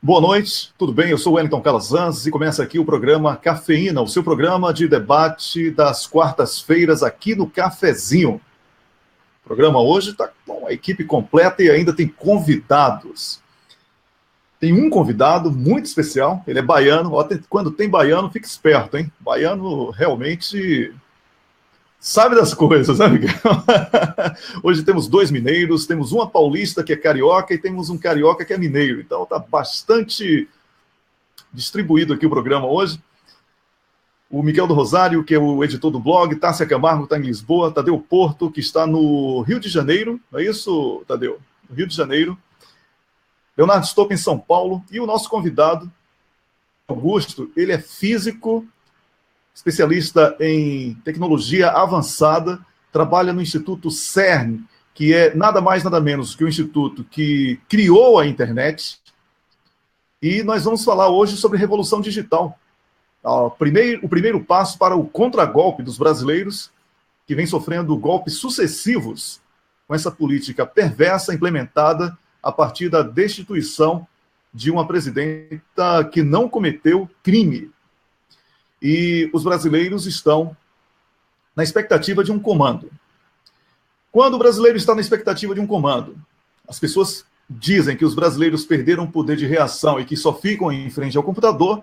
Boa noite, tudo bem? Eu sou o Wellington Calazans e começa aqui o programa Cafeína, o seu programa de debate das quartas-feiras aqui no Cafezinho. O programa hoje está com a equipe completa e ainda tem convidados. Tem um convidado muito especial, ele é baiano. Quando tem baiano, fica esperto, hein? Baiano realmente sabe das coisas, né, Miguel? Hoje temos dois mineiros, temos uma paulista que é carioca e temos um carioca que é mineiro. Então está bastante distribuído aqui o programa hoje. O Miguel do Rosário, que é o editor do blog, Tássia Camargo está em Lisboa, Tadeu Porto, que está no Rio de Janeiro, não é isso, Tadeu? No Rio de Janeiro. Leonardo Stolp em São Paulo, e o nosso convidado, Augusto, ele é físico, especialista em tecnologia avançada, trabalha no Instituto CERN, que é nada mais, nada menos que o instituto que criou a internet. E nós vamos falar hoje sobre revolução digital. O primeiro passo para o contragolpe dos brasileiros, que vem sofrendo golpes sucessivos com essa política perversa implementada a partir da destituição de uma presidenta que não cometeu crime. E os brasileiros estão na expectativa de um comando. Quando o brasileiro está na expectativa de um comando, as pessoas dizem que os brasileiros perderam o poder de reação e que só ficam em frente ao computador.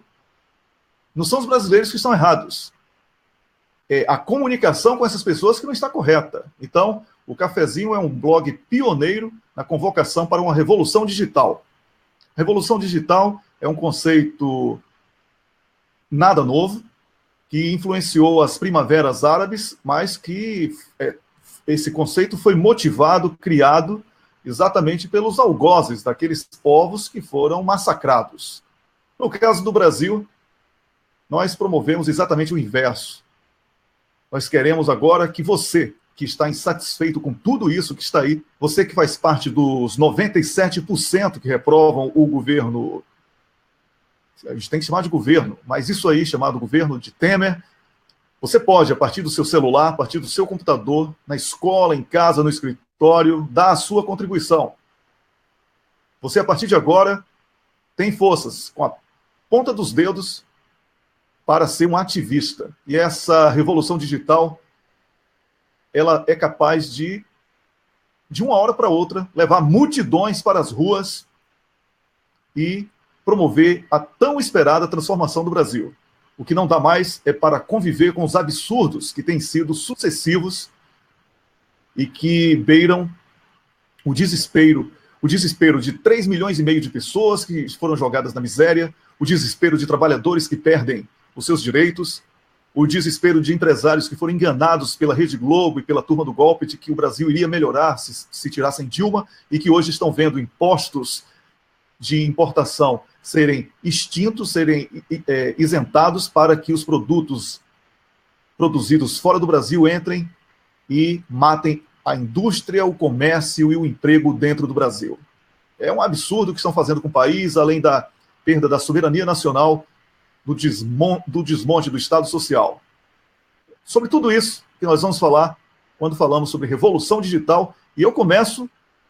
Não são os brasileiros que estão errados. É a comunicação com essas pessoas que não está correta. Então, o Cafezinho é um blog pioneiro na convocação para uma revolução digital. Revolução digital é um conceito nada novo, que influenciou as primaveras árabes, mas que esse conceito foi motivado, criado, exatamente pelos algozes daqueles povos que foram massacrados. No caso do Brasil, nós promovemos exatamente o inverso. Nós queremos agora que você, que está insatisfeito com tudo isso que está aí, você que faz parte dos 97% que reprovam o governo, a gente tem que chamar de governo, mas isso aí, chamado governo de Temer, você pode, a partir do seu celular, a partir do seu computador, na escola, em casa, no escritório, dar a sua contribuição. Você, a partir de agora, tem forças, com a ponta dos dedos, para ser um ativista. E essa revolução digital, ela é capaz de uma hora para outra, levar multidões para as ruas e promover a tão esperada transformação do Brasil. O que não dá mais é para conviver com os absurdos que têm sido sucessivos e que beiram o desespero de 3 milhões e meio de pessoas que foram jogadas na miséria, o desespero de trabalhadores que perdem os seus direitos, o desespero de empresários que foram enganados pela Rede Globo e pela turma do golpe de que o Brasil iria melhorar se tirassem Dilma e que hoje estão vendo impostos de importação serem extintos, serem isentados para que os produtos produzidos fora do Brasil entrem e matem a indústria, o comércio e o emprego dentro do Brasil. É um absurdo o que estão fazendo com o país, além da perda da soberania nacional, do desmonte do Estado Social. Sobre tudo isso que nós vamos falar quando falamos sobre revolução digital, e eu começo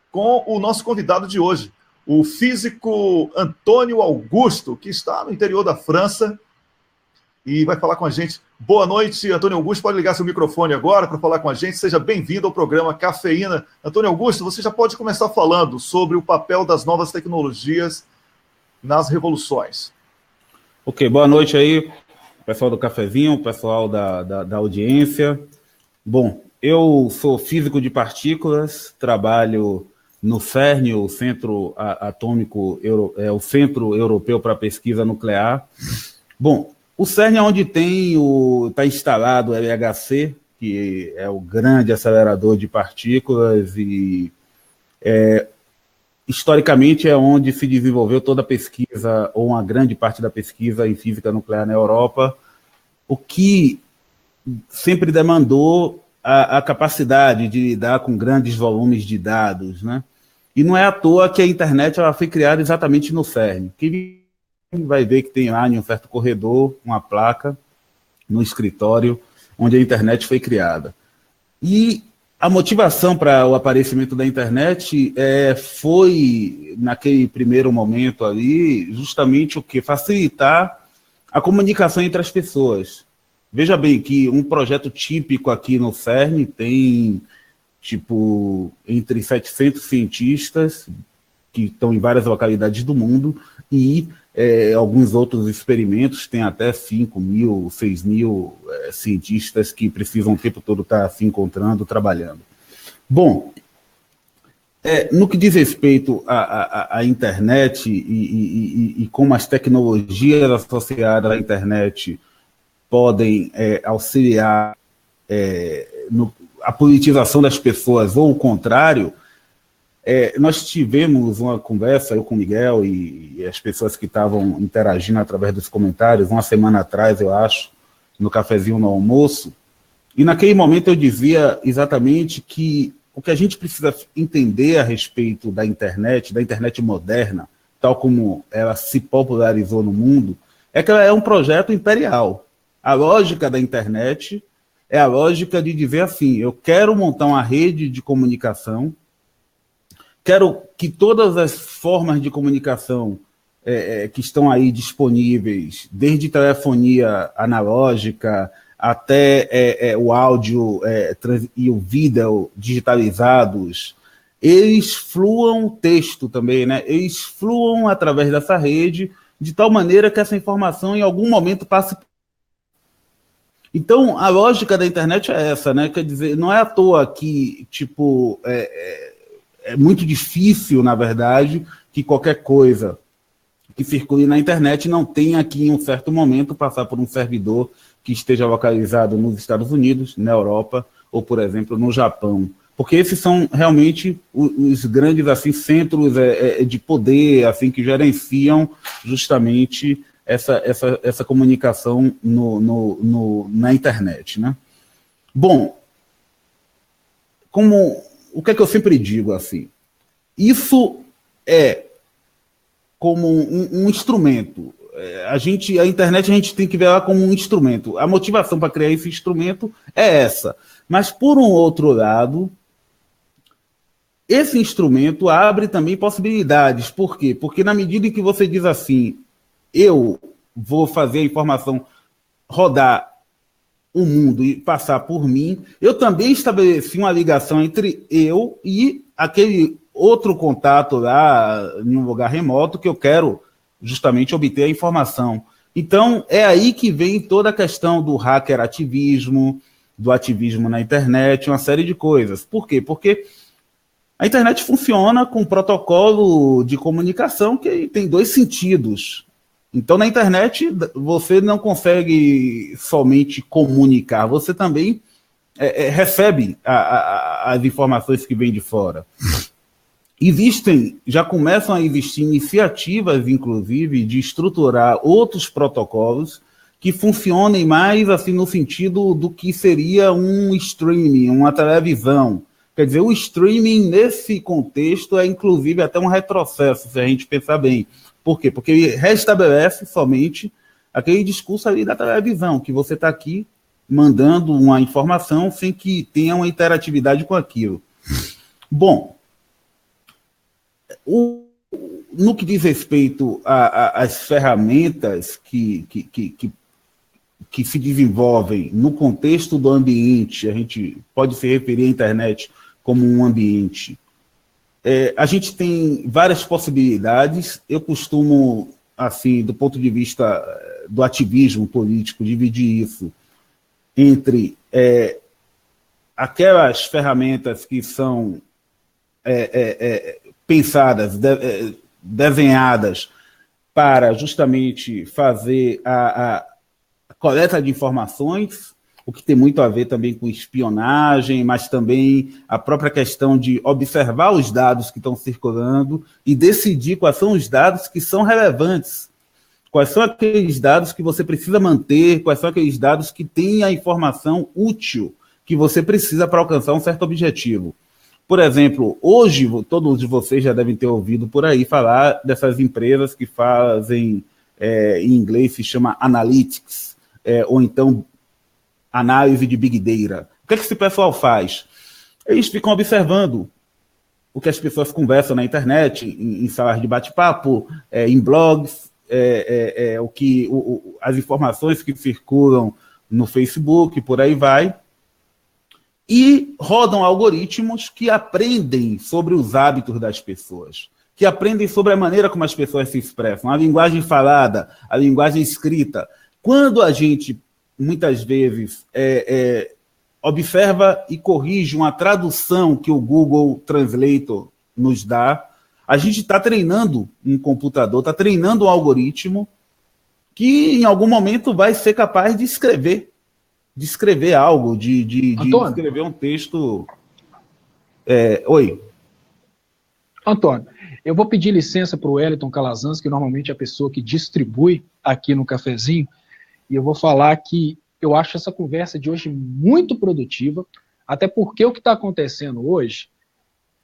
com o nosso convidado de hoje, o físico Antônio Augusto, que está no interior da França e vai falar com a gente. Boa noite, Antônio Augusto. Pode ligar seu microfone agora para falar com a gente. Seja bem-vindo ao programa Cafeína. Antônio Augusto, você já pode começar falando sobre o papel das novas tecnologias nas revoluções. Ok, boa noite aí, pessoal do Cafezinho, pessoal da audiência. Bom, eu sou físico de partículas, trabalho no CERN, o Centro Atômico, o Centro Europeu para Pesquisa Nuclear. Bom, o CERN é onde está instalado o LHC, que é o grande acelerador de partículas e historicamente é onde se desenvolveu toda a pesquisa, ou uma grande parte da pesquisa em física nuclear na Europa, o que sempre demandou a capacidade de lidar com grandes volumes de dados, né? E não é à toa que a internet ela foi criada exatamente no CERN. Quem vai ver que tem lá em um certo corredor uma placa no escritório onde a internet foi criada. E A motivação para o aparecimento da internet foi, naquele primeiro momento ali, justamente o quê? Facilitar a comunicação entre as pessoas. Veja bem que um projeto típico aqui no CERN tem, tipo, entre 700 cientistas que estão em várias localidades do mundo e alguns outros experimentos têm até 5.000, 6.000 cientistas que precisam o tempo todo estar se encontrando, trabalhando. Bom, no que diz respeito à internet e como as tecnologias associadas à internet podem auxiliar a politização das pessoas ou o contrário, nós tivemos uma conversa, eu com o Miguel e as pessoas que estavam interagindo através dos comentários, uma semana atrás, eu acho, no cafezinho no almoço, e naquele momento eu dizia exatamente que o que a gente precisa entender a respeito da internet moderna, tal como ela se popularizou no mundo, é que ela é um projeto imperial. A lógica da internet é a lógica de dizer assim, eu quero montar uma rede de comunicação, quero que todas as formas de comunicação que estão aí disponíveis, desde telefonia analógica até o áudio e o vídeo digitalizados, eles fluam texto também, né? Eles fluam através dessa rede, de tal maneira que essa informação em algum momento passe. Então, a lógica da internet é essa, né? Quer dizer, não é à toa que, tipo, é muito difícil, na verdade, que qualquer coisa que circule na internet não tenha que, em um certo momento, passar por um servidor que esteja localizado nos Estados Unidos, na Europa, ou, por exemplo, no Japão. Porque esses são realmente os grandes assim, centros de poder assim, que gerenciam justamente essa comunicação na internet. Né? Bom, o que é que eu sempre digo assim? Isso é como um instrumento. A internet a gente tem que ver ela como um instrumento. A motivação para criar esse instrumento é essa. Mas, por um outro lado, esse instrumento abre também possibilidades. Por quê? Porque na medida em que você diz assim, eu vou fazer a informação rodar o mundo e passar por mim, eu também estabeleci uma ligação entre eu e aquele outro contato lá em um lugar remoto que eu quero justamente obter a informação. Então, é aí que vem toda a questão do hacker ativismo, do ativismo na internet, uma série de coisas. Por quê? Porque a internet funciona com um protocolo de comunicação que tem dois sentidos. Então, na internet, você não consegue somente comunicar, você também recebe as informações que vêm de fora. Já começam a existir iniciativas, inclusive, de estruturar outros protocolos que funcionem mais assim no sentido do que seria um streaming, uma televisão. Quer dizer, o streaming, nesse contexto, é inclusive até um retrocesso, se a gente pensar bem. Por quê? Porque ele restabelece somente aquele discurso ali da televisão, que você está aqui mandando uma informação sem que tenha uma interatividade com aquilo. Bom, no que diz respeito às ferramentas que se desenvolvem no contexto do ambiente, a gente pode se referir à internet como um ambiente. A gente tem várias possibilidades. Eu costumo, assim, do ponto de vista do ativismo político, dividir isso entre aquelas ferramentas que são pensadas, desenhadas para justamente fazer a coleta de informações, o que tem muito a ver também com espionagem, mas também a própria questão de observar os dados que estão circulando e decidir quais são os dados que são relevantes, quais são aqueles dados que você precisa manter, quais são aqueles dados que têm a informação útil que você precisa para alcançar um certo objetivo. Por exemplo, hoje, todos vocês já devem ter ouvido por aí falar dessas empresas que fazem, em inglês se chama analytics, ou então análise de Big Data. O que esse pessoal faz? Eles ficam observando o que as pessoas conversam na internet, em salas de bate-papo, em blogs, as informações que circulam no Facebook, por aí vai, e rodam algoritmos que aprendem sobre os hábitos das pessoas, que aprendem sobre a maneira como as pessoas se expressam, a linguagem falada, a linguagem escrita. Quando a gente, muitas vezes, observa e corrige uma tradução que o Google Translator nos dá, a gente está treinando um computador, está treinando um algoritmo que, em algum momento, vai ser capaz de escrever algo, de escrever um texto. Oi. Antônio, eu vou pedir licença para o Wellington Calazans, que normalmente é a pessoa que distribui aqui no cafezinho, e eu vou falar que eu acho essa conversa de hoje muito produtiva, até porque o que está acontecendo hoje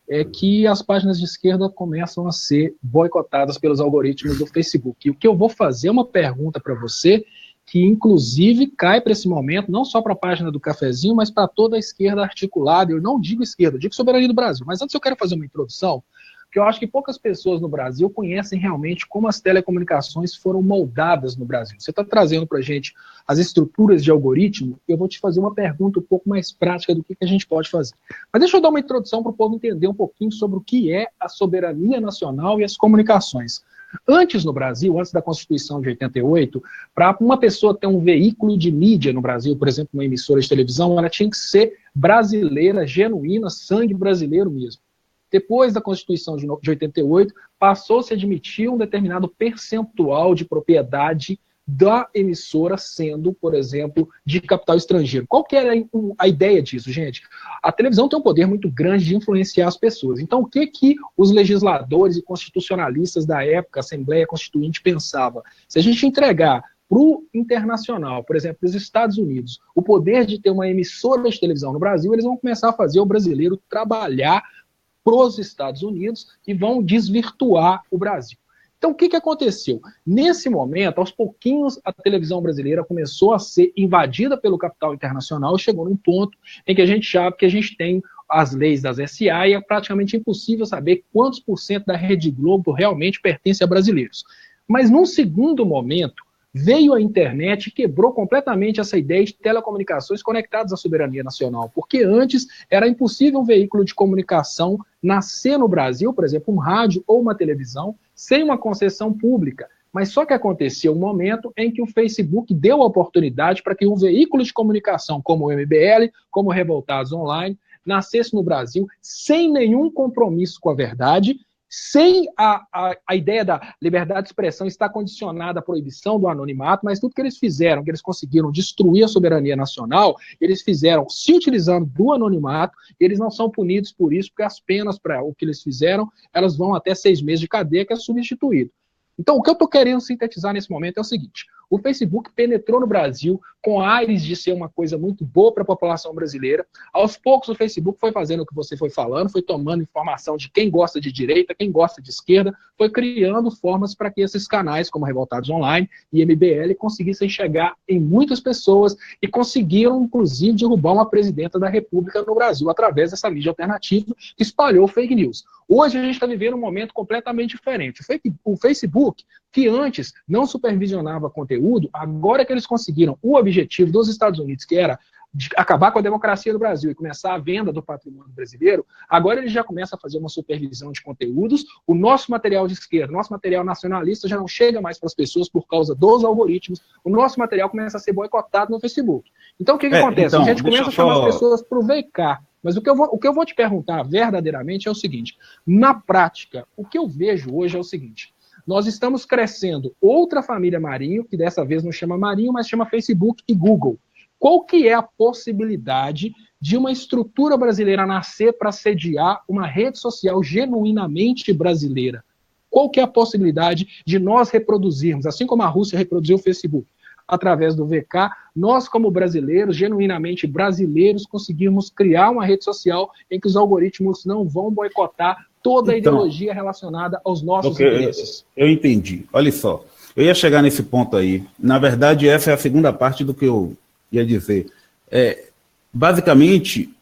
é que as páginas de esquerda começam a ser boicotadas pelos algoritmos do Facebook. E o que eu vou fazer é uma pergunta para você, que inclusive cai para esse momento, não só para a página do cafezinho, mas para toda a esquerda articulada. Eu não digo esquerda, eu digo soberania do Brasil. Mas antes eu quero fazer uma introdução, porque eu acho que poucas pessoas no Brasil conhecem realmente como as telecomunicações foram moldadas no Brasil. Você está trazendo para a gente as estruturas de algoritmo, eu vou te fazer uma pergunta um pouco mais prática do que a gente pode fazer. Mas deixa eu dar uma introdução para o povo entender um pouquinho sobre o que é a soberania nacional e as comunicações. Antes no Brasil, antes da Constituição de 88, para uma pessoa ter um veículo de mídia no Brasil, por exemplo, uma emissora de televisão, ela tinha que ser brasileira, genuína, sangue brasileiro mesmo. Depois da Constituição de 88, passou-se a admitir um determinado percentual de propriedade da emissora sendo, por exemplo, de capital estrangeiro. Qual que era a ideia disso, gente? A televisão tem um poder muito grande de influenciar as pessoas. Então, o que os legisladores e constitucionalistas da época, a Assembleia Constituinte, pensava? Se a gente entregar para o internacional, por exemplo, dos Estados Unidos, o poder de ter uma emissora de televisão no Brasil, eles vão começar a fazer o brasileiro trabalhar para os Estados Unidos e vão desvirtuar o Brasil. Então, o que aconteceu? Nesse momento, aos pouquinhos, a televisão brasileira começou a ser invadida pelo capital internacional e chegou num ponto em que a gente sabe que a gente tem as leis das SA e é praticamente impossível saber quantos % da Rede Globo realmente pertence a brasileiros. Mas, num segundo momento, veio a internet e quebrou completamente essa ideia de telecomunicações conectadas à soberania nacional, porque antes era impossível um veículo de comunicação nascer no Brasil, por exemplo, um rádio ou uma televisão, sem uma concessão pública. Mas só que aconteceu um momento em que o Facebook deu a oportunidade para que um veículo de comunicação como o MBL, como o Revoltados Online, nascesse no Brasil sem nenhum compromisso com a verdade, sem a ideia da liberdade de expressão estar condicionada à proibição do anonimato, mas tudo que eles fizeram, que eles conseguiram destruir a soberania nacional, eles fizeram se utilizando do anonimato, eles não são punidos por isso, porque as penas para o que eles fizeram, elas vão até 6 meses de cadeia, que é substituído. Então, o que eu estou querendo sintetizar nesse momento é o seguinte: o Facebook penetrou no Brasil com ares de ser uma coisa muito boa para a população brasileira. Aos poucos, o Facebook foi fazendo o que você foi falando, foi tomando informação de quem gosta de direita, quem gosta de esquerda, foi criando formas para que esses canais, como Revoltados Online e MBL, conseguissem chegar em muitas pessoas e conseguiram, inclusive, derrubar uma presidenta da República no Brasil através dessa mídia alternativa que espalhou fake news. Hoje a gente está vivendo um momento completamente diferente. O Facebook, que antes não supervisionava conteúdo, agora que eles conseguiram o objetivo dos Estados Unidos, que era de acabar com a democracia do Brasil e começar a venda do patrimônio brasileiro, agora ele já começa a fazer uma supervisão de conteúdos. O nosso material de esquerda, nosso material nacionalista já não chega mais para as pessoas por causa dos algoritmos. O nosso material começa a ser boicotado no Facebook. Então o que acontece? A gente começa a chamar as pessoas para o VK. Mas o que eu vou te perguntar verdadeiramente é o seguinte: na prática, o que eu vejo hoje é o seguinte: nós estamos crescendo outra família Marinho, que dessa vez não chama Marinho, mas chama Facebook e Google. Qual que é a possibilidade de uma estrutura brasileira nascer para sediar uma rede social genuinamente brasileira? Qual que é a possibilidade de nós reproduzirmos, assim como a Rússia reproduziu o Facebook, através do VK, nós como brasileiros, genuinamente brasileiros, conseguirmos criar uma rede social em que os algoritmos não vão boicotar toda a ideologia relacionada aos nossos interesses? Eu entendi. Olha só, eu ia chegar nesse ponto aí. Na verdade, essa é a segunda parte do que eu ia dizer. Basicamente,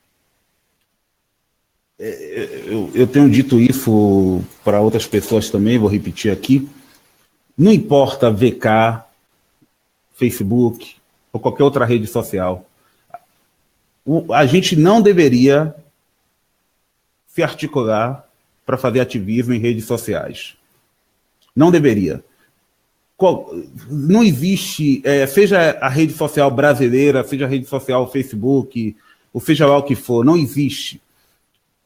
eu tenho dito isso para outras pessoas também, vou repetir aqui, não importa VK, Facebook ou qualquer outra rede social, a gente não deveria se articular para fazer ativismo em redes sociais. Não deveria. Não existe, seja a rede social brasileira, seja a rede social Facebook, ou seja lá o que for, não existe.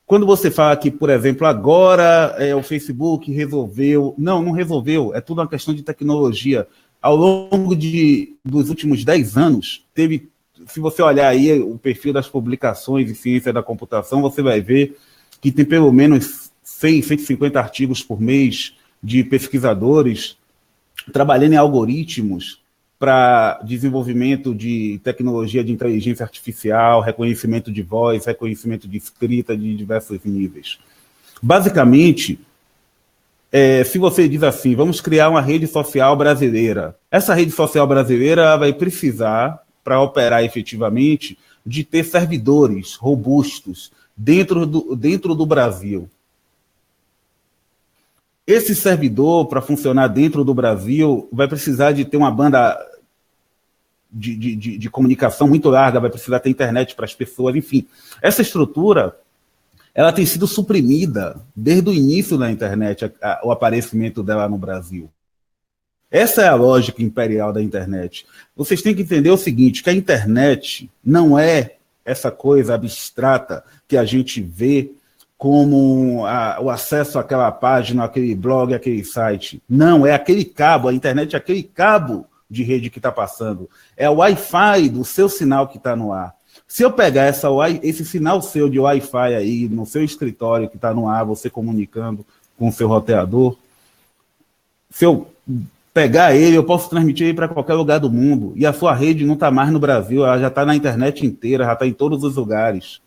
Quando você fala que, por exemplo, agora o Facebook resolveu... Não resolveu, é tudo uma questão de tecnologia. Ao longo dos últimos 10 anos, se você olhar aí o perfil das publicações de ciência da computação, você vai ver que tem pelo menos 100, 150 artigos por mês de pesquisadores trabalhando em algoritmos para desenvolvimento de tecnologia de inteligência artificial, reconhecimento de voz, reconhecimento de escrita de diversos níveis. Basicamente, se você diz assim, vamos criar uma rede social brasileira, essa rede social brasileira vai precisar, para operar efetivamente, de ter servidores robustos dentro do Brasil. Esse servidor, para funcionar dentro do Brasil, vai precisar de ter uma banda de comunicação muito larga, vai precisar ter internet para as pessoas, enfim. Essa estrutura, ela tem sido suprimida desde o início da internet, o aparecimento dela no Brasil. Essa é a lógica imperial da internet. Vocês têm que entender o seguinte, que a internet não é essa coisa abstrata que a gente vê como o acesso àquela página, aquele blog, aquele site. Não, é aquele cabo, a internet é aquele cabo de rede que está passando. É o Wi-Fi do seu sinal que está no ar. Se eu pegar esse sinal seu de Wi-Fi aí no seu escritório que está no ar, você comunicando com o seu roteador, se eu pegar ele, eu posso transmitir ele para qualquer lugar do mundo. E a sua rede não está mais no Brasil, ela já está na internet inteira, já está em todos os lugares.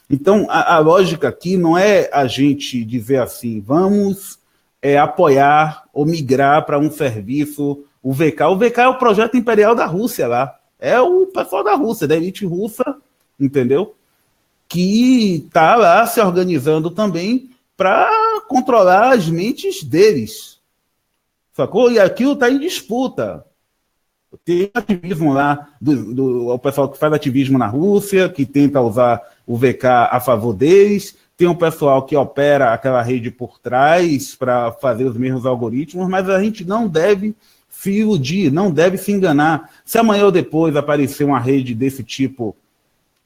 Então, a lógica aqui não é a gente dizer assim, vamos apoiar ou migrar para um serviço, o VK. O VK é o projeto imperial da Rússia lá. É o pessoal da Rússia, da elite russa, entendeu? Que está lá se organizando também para controlar as mentes deles. Sacou? E aquilo está em disputa. Tem ativismo lá, o pessoal que faz ativismo na Rússia, que tenta usar o VK a favor deles, tem um pessoal que opera aquela rede por trás para fazer os mesmos algoritmos, mas a gente não deve se iludir, não deve se enganar. Se amanhã ou depois aparecer uma rede desse tipo,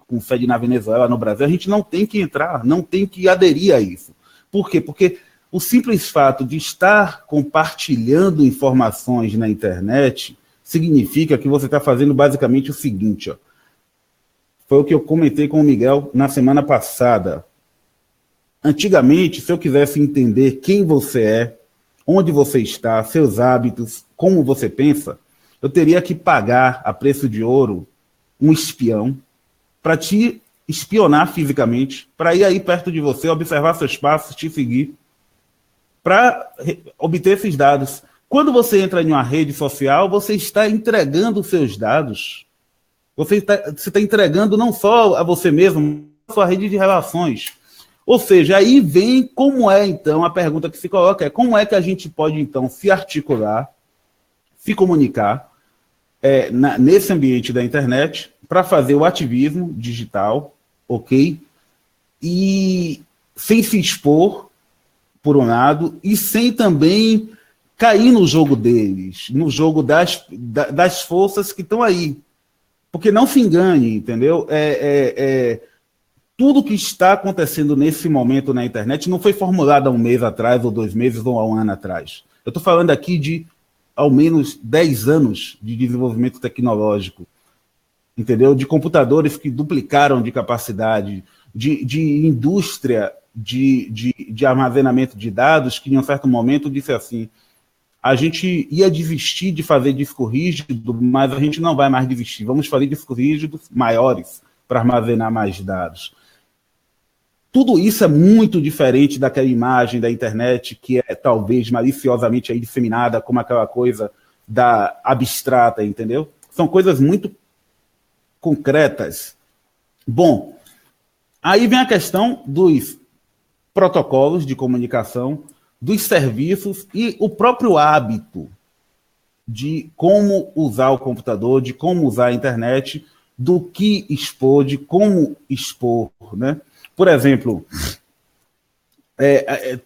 com sede na Venezuela, no Brasil, a gente não tem que entrar, não tem que aderir a isso. Por quê? Porque o simples fato de estar compartilhando informações na internet significa que você está fazendo basicamente o seguinte, ó. Foi o que eu comentei com o Miguel na semana passada. Antigamente, se eu quisesse entender quem você é, onde você está, seus hábitos, como você pensa, eu teria que pagar a preço de ouro um espião para te espionar fisicamente, para ir aí perto de você, observar seus passos, te seguir, para obter esses dados. Quando você entra em uma rede social, você está entregando os seus dados. Você está entregando não só a você mesmo, a sua rede de relações. Ou seja, aí vem como é, então, a pergunta que se coloca é como é que a gente pode, então, se articular, se comunicar nesse ambiente da internet para fazer o ativismo digital, ok? E sem se expor, por um lado, e sem também cair no jogo deles, no jogo das forças que estão aí. Porque não se engane, entendeu? Tudo que está acontecendo nesse momento na internet não foi formulado há um mês atrás, ou 2 meses, ou há um ano atrás. Eu estou falando aqui de, ao menos, 10 anos de desenvolvimento tecnológico, entendeu? De computadores que duplicaram de capacidade, de indústria de armazenamento de dados, que em um certo momento disse assim, a gente ia desistir de fazer disco rígido, mas a gente não vai mais desistir. Vamos fazer discos rígidos maiores para armazenar mais dados. Tudo isso é muito diferente daquela imagem da internet que é talvez maliciosamente aí disseminada como aquela coisa da abstrata, entendeu? São coisas muito concretas. Bom, aí vem a questão dos protocolos de comunicação, dos serviços e o próprio hábito de como usar o computador, de como usar a internet, do que expor, de como expor, né? Por exemplo,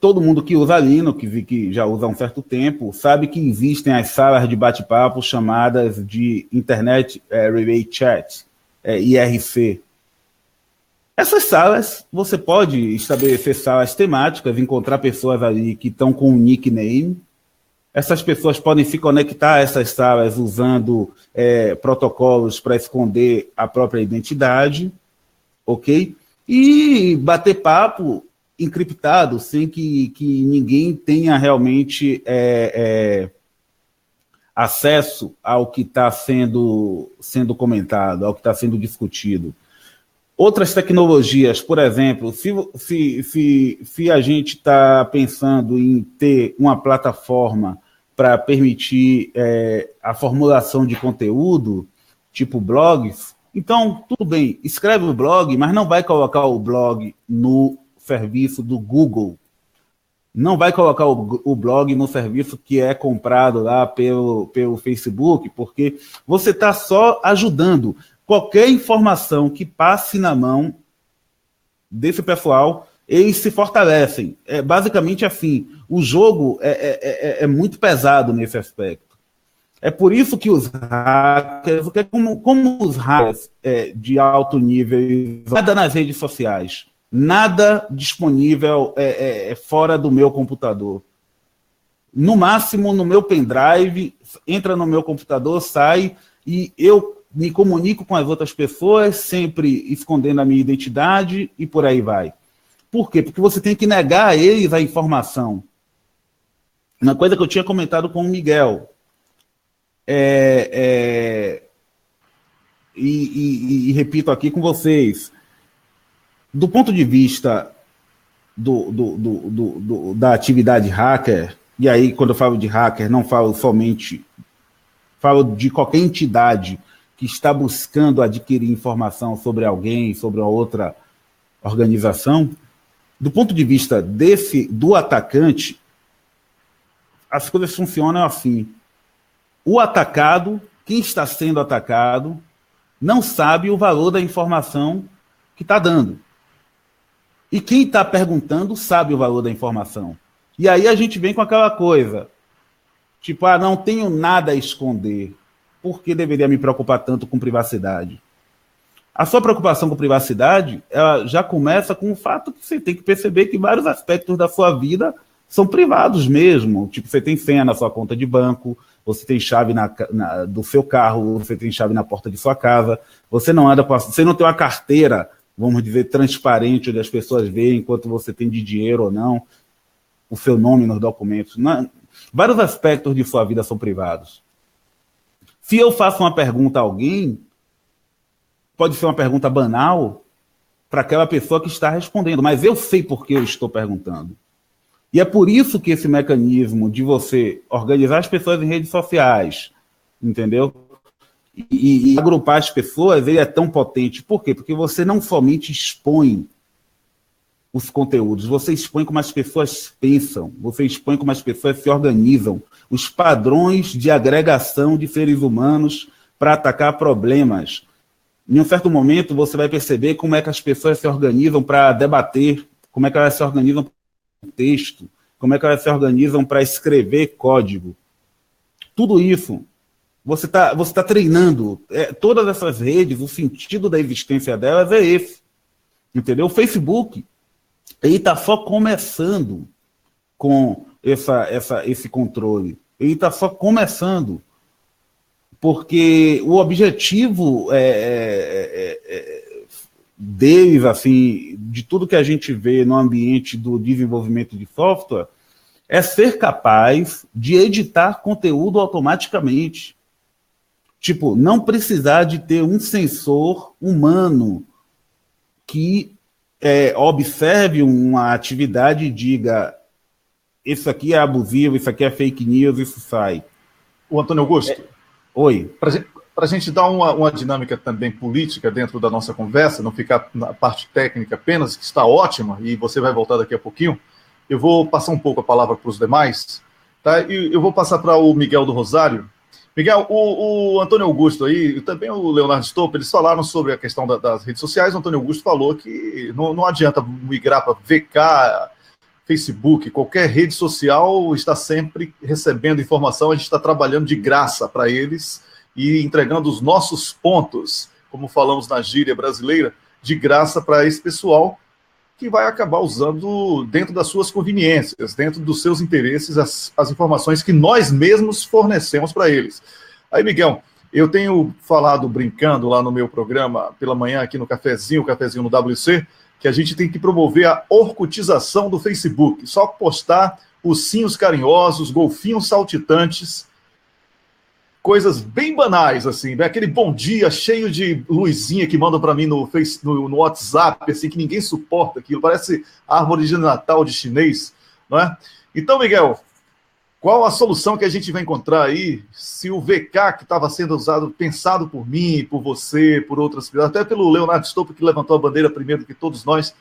todo mundo que usa Linux, que já usa há um certo tempo, sabe que existem as salas de bate-papo chamadas de Internet Relay Chat, IRC. Essas salas, você pode estabelecer salas temáticas, encontrar pessoas ali que estão com um nickname. Essas pessoas podem se conectar a essas salas usando protocolos para esconder a própria identidade, ok? E bater papo encriptado, sem que ninguém tenha realmente acesso ao que está sendo comentado, ao que está sendo discutido. Outras tecnologias, por exemplo, se a gente está pensando em ter uma plataforma para permitir a formulação de conteúdo, tipo blogs, então, tudo bem, escreve o blog, mas não vai colocar o blog no serviço do Google. Não vai colocar o blog no serviço que é comprado lá pelo Facebook, porque você está só ajudando. Qualquer informação que passe na mão desse pessoal, eles se fortalecem. É basicamente assim. O jogo é muito pesado nesse aspecto. É por isso que os hackers, como os hackers de alto nível, nada nas redes sociais, nada disponível fora do meu computador. No máximo, no meu pendrive, entra no meu computador, sai, e eu me comunico com as outras pessoas, sempre escondendo a minha identidade e por aí vai. Por quê? Porque você tem que negar a eles a informação. Uma coisa que eu tinha comentado com o Miguel, e repito aqui com vocês, do ponto de vista da atividade hacker, e aí quando eu falo de hacker, não falo somente, falo de qualquer entidade que está buscando adquirir informação sobre alguém, sobre uma outra organização, do ponto de vista do atacante, as coisas funcionam assim. O atacado, quem está sendo atacado, não sabe o valor da informação que está dando. E quem está perguntando sabe o valor da informação. E aí a gente vem com aquela coisa, tipo, não tenho nada a esconder. Por que deveria me preocupar tanto com privacidade? A sua preocupação com privacidade, ela já começa com o fato que você tem que perceber que vários aspectos da sua vida são privados mesmo. Tipo, você tem senha na sua conta de banco, você tem chave do seu carro, você tem chave na porta de sua casa, você não tem uma carteira, vamos dizer, transparente, onde as pessoas veem quanto você tem de dinheiro ou não, o seu nome nos documentos. Vários aspectos de sua vida são privados. Se eu faço uma pergunta a alguém, pode ser uma pergunta banal para aquela pessoa que está respondendo, mas eu sei por que eu estou perguntando. E é por isso que esse mecanismo de você organizar as pessoas em redes sociais, entendeu? E agrupar as pessoas, ele é tão potente. Por quê? Porque você não somente expõe os conteúdos, você expõe como as pessoas pensam, você expõe como as pessoas se organizam, os padrões de agregação de seres humanos para atacar problemas. Em um certo momento, você vai perceber como é que as pessoas se organizam para debater, como é que elas se organizam para texto, como é que elas se organizam para escrever código. Tudo isso, você tá treinando. Todas essas redes, o sentido da existência delas é esse. Entendeu? O Facebook, ele está só começando com esse controle. Ele está só começando. Porque o objetivo deles, assim, de tudo que a gente vê no ambiente do desenvolvimento de software, é ser capaz de editar conteúdo automaticamente. Tipo, não precisar de ter um sensor humano que observe uma atividade e diga isso aqui é abusivo, isso aqui é fake news, isso sai. O Antônio Augusto. Oi. para a gente dar uma dinâmica também política dentro da nossa conversa, não ficar na parte técnica apenas, que está ótima, e você vai voltar daqui a pouquinho, eu vou passar um pouco a palavra para os demais, tá? E eu vou passar para o Miguel do Rosário. Miguel, o Antônio Augusto aí, e também o Leonardo Stolper, eles falaram sobre a questão das redes sociais. O Antônio Augusto falou que não adianta migrar para VK, Facebook, qualquer rede social está sempre recebendo informação, a gente está trabalhando de graça para eles e entregando os nossos pontos, como falamos na gíria brasileira, de graça para esse pessoal que vai acabar usando dentro das suas conveniências, dentro dos seus interesses, as informações que nós mesmos fornecemos para eles. Aí, Miguel, eu tenho falado, brincando lá no meu programa, pela manhã aqui no Cafezinho no WC, que a gente tem que promover a orcutização do Facebook, só postar ursinhos carinhosos, golfinhos saltitantes, coisas bem banais, assim, né? Aquele bom dia cheio de luzinha que mandam para mim no WhatsApp, assim, que ninguém suporta aquilo, parece árvore de Natal de chinês, não é? Então, Miguel, qual a solução que a gente vai encontrar aí, se o VK que estava sendo usado, pensado por mim, por você, por outras pessoas, até pelo Leonardo Stolper, que levantou a bandeira primeiro que todos nós,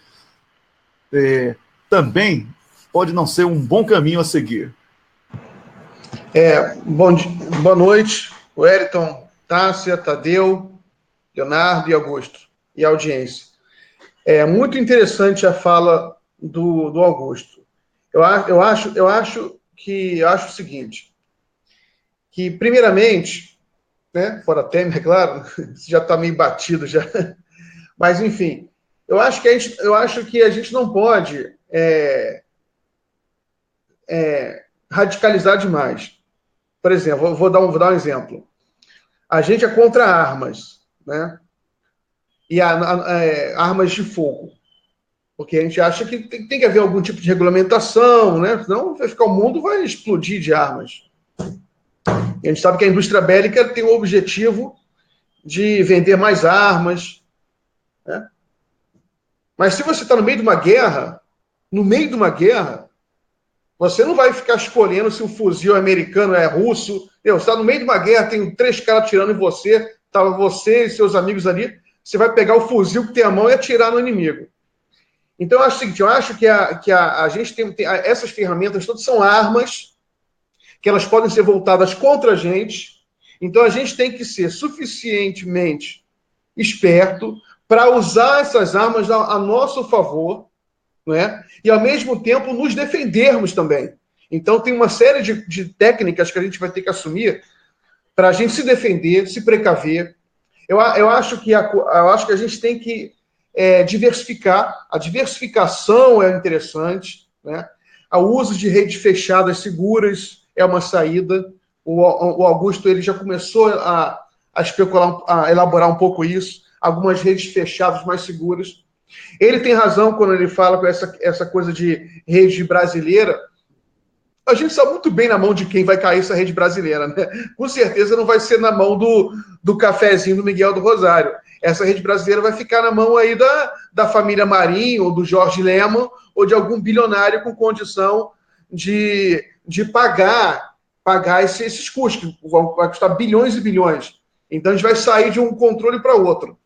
também pode não ser um bom caminho a seguir? Boa noite, Wellington, Tássia, Tadeu, Leonardo e Augusto, e a audiência. É muito interessante a fala do Augusto. Eu acho o seguinte, que primeiramente, né, fora Temer, é claro, já está meio batido já, mas enfim, eu acho que a gente não pode radicalizar demais. Por exemplo, eu vou dar um exemplo. A gente é contra armas, né? E armas de fogo. Porque a gente acha que tem que haver algum tipo de regulamentação, né? Senão o mundo vai explodir de armas. E a gente sabe que a indústria bélica tem o objetivo de vender mais armas, né? Mas se você está no meio de uma guerra, você não vai ficar escolhendo se o fuzil é americano é russo. Você está no meio de uma guerra, tem 3 caras atirando em você, tá você e seus amigos ali, você vai pegar o fuzil que tem a mão e atirar no inimigo. Então, eu acho o seguinte, eu acho que a gente tem essas ferramentas todas são armas que elas podem ser voltadas contra a gente. Então, a gente tem que ser suficientemente esperto para usar essas armas a nosso favor, não é? E, ao mesmo tempo, nos defendermos também. Então, tem uma série de técnicas que a gente vai ter que assumir para a gente se defender, se precaver. Eu acho que a gente tem que diversificar. A diversificação é interessante, né? O uso de redes fechadas seguras é uma saída. O Augusto ele já começou a especular, a elaborar um pouco isso. Algumas redes fechadas mais seguras. Ele tem razão quando ele fala com essa coisa de rede brasileira. A gente sabe muito bem na mão de quem vai cair essa rede brasileira, né? Com certeza não vai ser na mão do Cafezinho do Miguel do Rosário. Essa rede brasileira vai ficar na mão aí da família Marinho, ou do Jorge Lehmann, ou de algum bilionário com condição de pagar esses custos, que vão custar bilhões e bilhões. Então a gente vai sair de um controle para outro.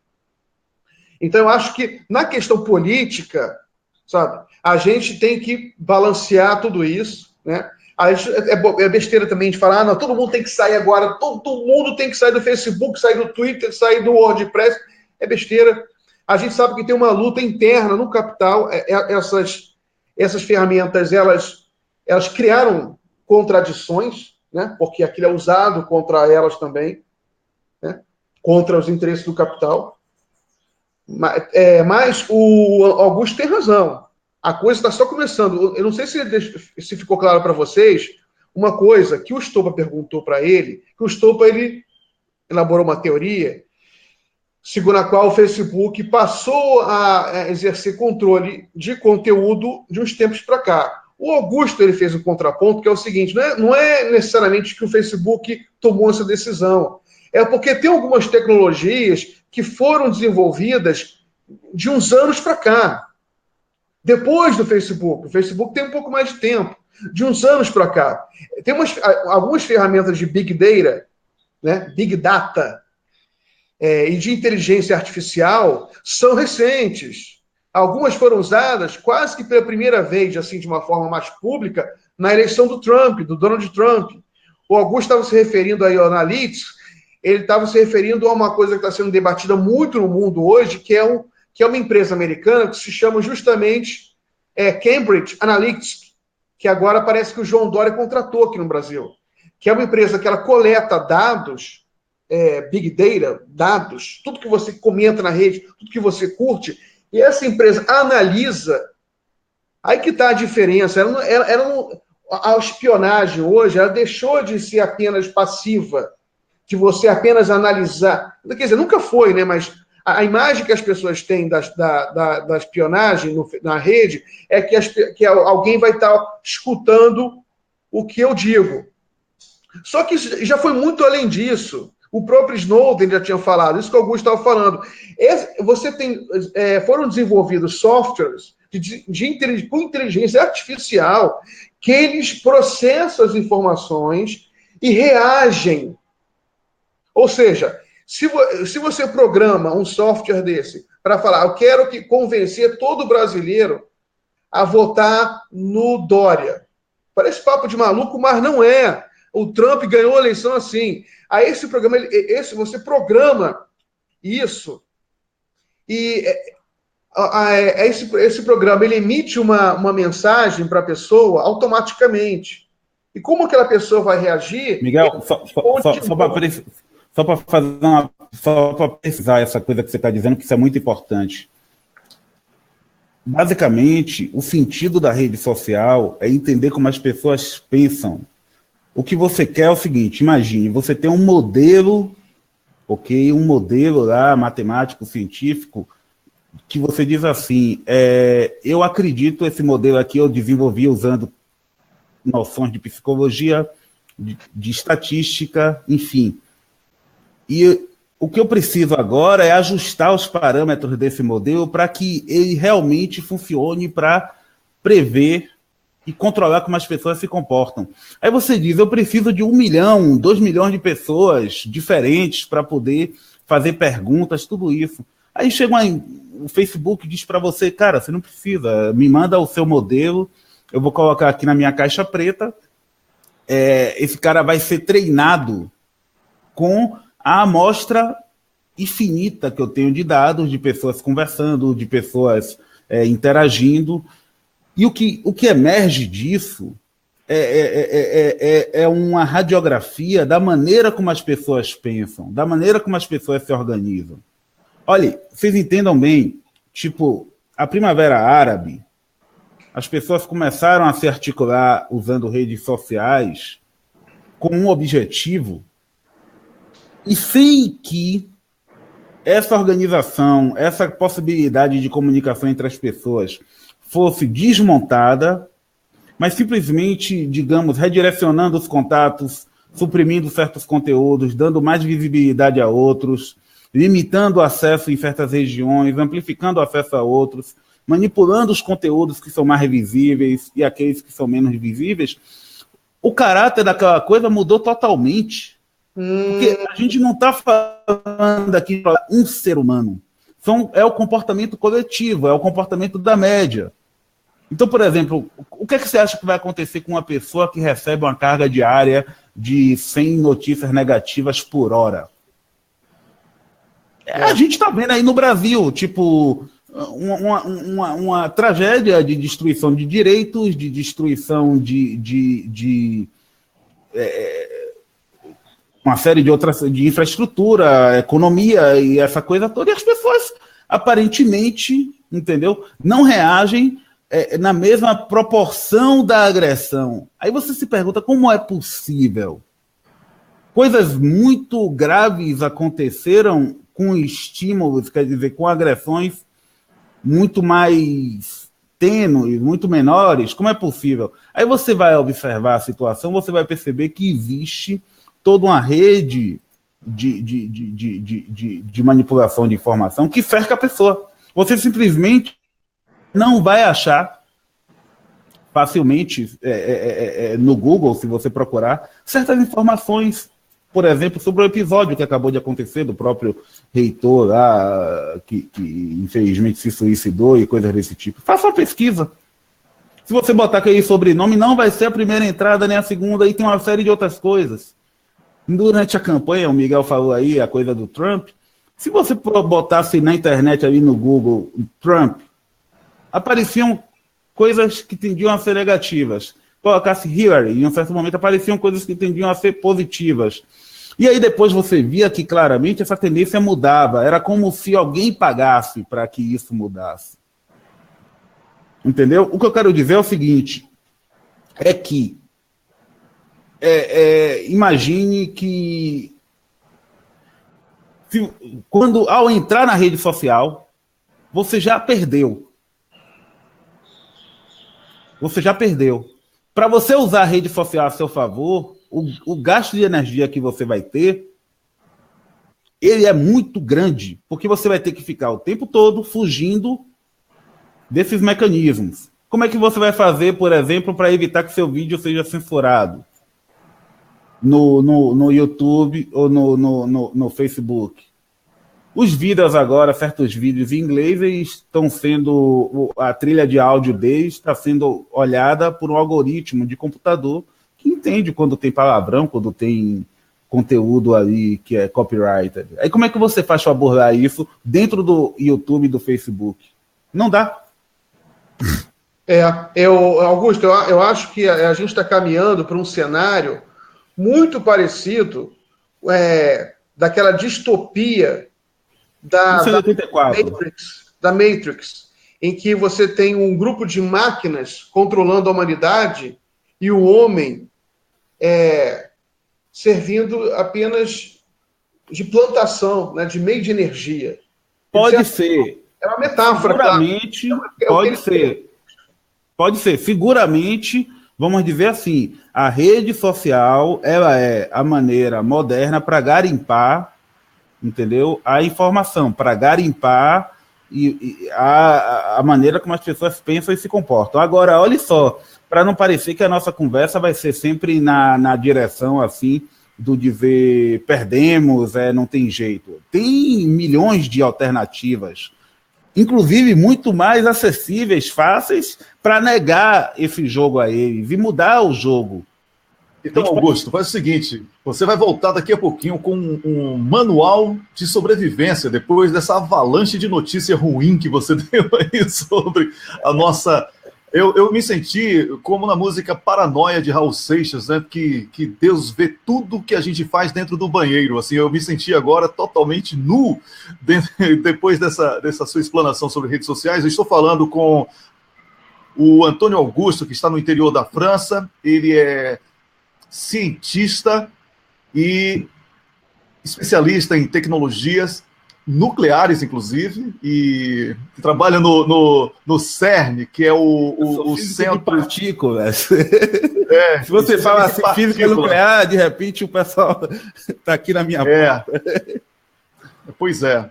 Então, eu acho que, na questão política, sabe, a gente tem que balancear tudo isso, né? É besteira também de falar, não, todo mundo tem que sair agora, todo mundo tem que sair do Facebook, sair do Twitter, sair do WordPress. É besteira. A gente sabe que tem uma luta interna no capital. Essas ferramentas, elas criaram contradições, né? Porque aquilo é usado contra elas também, né? Contra os interesses do capital. Mas o Augusto tem razão. A coisa está só começando. Eu não sei se ficou claro para vocês uma coisa que o Stolper perguntou para ele, que o Stolper ele elaborou uma teoria segundo a qual o Facebook passou a exercer controle de conteúdo de uns tempos para cá. O Augusto ele fez um contraponto que é o seguinte, não é necessariamente que o Facebook tomou essa decisão, é porque tem algumas tecnologias que foram desenvolvidas de uns anos para cá. Depois do Facebook. O Facebook tem um pouco mais de tempo. De uns anos para cá. Tem algumas ferramentas de Big Data, né? Big Data, e de inteligência artificial são recentes. Algumas foram usadas quase que pela primeira vez, assim, de uma forma mais pública, na eleição do Trump, do Donald Trump. O Augusto estava se referindo aí ao Analytics, ele estava se referindo a uma coisa que está sendo debatida muito no mundo hoje, que é uma empresa americana que se chama justamente Cambridge Analytics, que agora parece que o João Dória contratou aqui no Brasil, que é uma empresa que ela coleta dados, Big Data, dados, tudo que você comenta na rede, tudo que você curte, e essa empresa analisa. Aí que está a diferença. A espionagem hoje, ela deixou de ser apenas passiva, de você apenas analisar. Quer dizer, nunca foi, né? Mas a imagem que as pessoas têm da espionagem na rede é que alguém vai estar escutando o que eu digo. Só que já foi muito além disso. O próprio Snowden já tinha falado, isso que o Augusto estava falando. Foram desenvolvidos softwares com inteligência artificial que eles processam as informações e reagem. Ou seja, se você programa um software desse para falar, eu quero convencer todo brasileiro a votar no Dória. Parece papo de maluco, mas não é. O Trump ganhou a eleição assim. Aí esse programa, você programa isso e esse programa ele emite uma mensagem para a pessoa automaticamente. E como aquela pessoa vai reagir... Miguel, só para precisar essa coisa que você está dizendo, que isso é muito importante. Basicamente, o sentido da rede social é entender como as pessoas pensam. O que você quer é o seguinte, imagine, você tem um modelo, ok? Um modelo lá, matemático, científico, que você diz assim, eu acredito, esse modelo aqui eu desenvolvi usando noções de psicologia, de estatística, enfim. E o que eu preciso agora é ajustar os parâmetros desse modelo para que ele realmente funcione para prever e controlar como as pessoas se comportam. Aí você diz, eu preciso de 1 milhão, 2 milhões de pessoas diferentes para poder fazer perguntas, tudo isso. Aí chega o Facebook e diz para você, cara, você não precisa, me manda o seu modelo, eu vou colocar aqui na minha caixa preta, esse cara vai ser treinado com a amostra infinita que eu tenho de dados, de pessoas conversando, de pessoas interagindo. E o que emerge disso é uma radiografia da maneira como as pessoas pensam, da maneira como as pessoas se organizam. Olha, vocês entendam bem, tipo, a Primavera Árabe, as pessoas começaram a se articular usando redes sociais com um objetivo, e sem que essa organização, essa possibilidade de comunicação entre as pessoas fosse desmontada, mas simplesmente, digamos, redirecionando os contatos, suprimindo certos conteúdos, dando mais visibilidade a outros, limitando o acesso em certas regiões, amplificando o acesso a outros, manipulando os conteúdos que são mais visíveis e aqueles que são menos visíveis, o caráter daquela coisa mudou totalmente. Porque a gente não está falando aqui de um ser humano. É o comportamento coletivo, é o comportamento da média. Então, por exemplo, o que é que você acha que vai acontecer com uma pessoa que recebe uma carga diária de 100 notícias negativas por hora? A gente está vendo aí no Brasil, tipo, uma tragédia de destruição de direitos, de destruição de uma série de outras, de infraestrutura, economia e essa coisa toda, e as pessoas aparentemente, entendeu, não reagem na mesma proporção da agressão. Aí você se pergunta como é possível. Coisas muito graves aconteceram com estímulos, quer dizer, com agressões muito mais tênues, muito menores. Como é possível? Aí você vai observar a situação, você vai perceber que existe toda uma rede de manipulação de informação que cerca a pessoa. Você simplesmente não vai achar facilmente no Google, se você procurar, certas informações por exemplo, sobre o episódio que acabou de acontecer do próprio reitor lá, que infelizmente se suicidou e coisas desse tipo. Faça uma pesquisa. Se você botar aquele sobrenome, não vai ser a primeira entrada nem a segunda, e tem uma série de outras coisas. Durante a campanha, o Miguel falou aí, a coisa do Trump, se você botasse na internet ali no Google Trump, apareciam coisas que tendiam a ser negativas. Colocasse Hillary, em um certo momento apareciam coisas que tendiam a ser positivas. E aí depois você via que claramente essa tendência mudava. Era como se alguém pagasse para que isso mudasse. Entendeu? O que eu quero dizer é o seguinte, é que imagine que quando ao entrar na rede social, você já perdeu. Você já perdeu. Para você usar a rede social a seu favor, o gasto de energia que você vai ter, ele é muito grande, porque você vai ter que ficar o tempo todo fugindo desses mecanismos. Como é que você vai fazer, por exemplo, para evitar que seu vídeo seja censurado no YouTube ou no Facebook? Os vídeos agora, certos vídeos em inglês, eles estão sendo, a trilha de áudio deles está sendo olhada por um algoritmo de computador que entende quando tem palavrão, quando tem conteúdo ali que é copyrighted. Aí como é que você faz para abordar isso dentro do YouTube e do Facebook? Não dá. Augusto, eu acho que a gente está caminhando para um cenário muito parecido daquela distopia da Matrix, em que você tem um grupo de máquinas controlando a humanidade e o homem servindo apenas de plantação, né, de meio de energia. Pode ser. É uma metáfora. Seguramente, pode ser. Pode ser. Seguramente, vamos dizer assim, a rede social, ela é a maneira moderna para garimpar, entendeu? A informação, para garimpar a maneira como as pessoas pensam e se comportam. Agora, olha só, para não parecer que a nossa conversa vai ser sempre na direção, assim, do dizer perdemos, não tem jeito. Tem milhões de alternativas, inclusive muito mais acessíveis, fáceis, para negar esse jogo a eles e mudar o jogo. Então, Augusto, faz o seguinte, você vai voltar daqui a pouquinho com um manual de sobrevivência, depois dessa avalanche de notícia ruim que você deu aí sobre a nossa... Eu me senti como na música Paranoia de Raul Seixas, né? Que Deus vê tudo que a gente faz dentro do banheiro. Assim, eu me senti agora totalmente nu depois dessa sua explanação sobre redes sociais. Eu estou falando com o Antônio Augusto, que está no interior da França. Ele é cientista e especialista em tecnologias nucleares, inclusive, e trabalha no CERN, que é o centro de partículas. Se você fala assim, física nuclear, de repente o pessoal está aqui na minha porta. Pois é.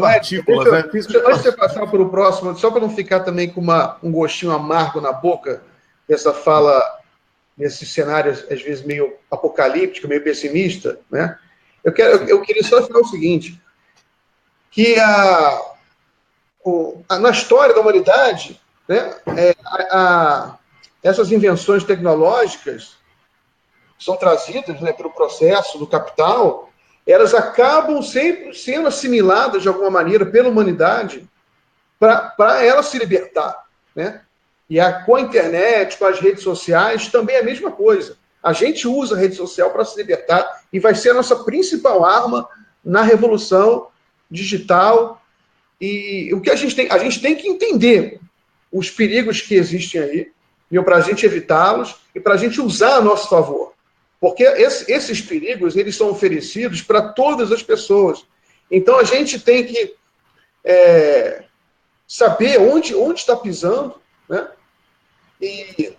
Partículas, antes de você passar para o próximo, só para não ficar também com um gostinho amargo na boca, dessa fala, nesse cenário, às vezes, meio apocalíptico, meio pessimista, né? Eu queria só falar o seguinte, que na história da humanidade, né, essas invenções tecnológicas são trazidas, né, pelo processo do capital, elas acabam sempre sendo assimiladas de alguma maneira pela humanidade para ela se libertar, né? E com a internet, com as redes sociais, também é a mesma coisa. A gente usa a rede social para se libertar e vai ser a nossa principal arma na revolução digital. E o que a gente tem que entender os perigos que existem aí, para a gente evitá-los e para a gente usar a nosso favor. Porque esses perigos, eles são oferecidos para todas as pessoas. Então, a gente tem que saber onde está pisando, né? E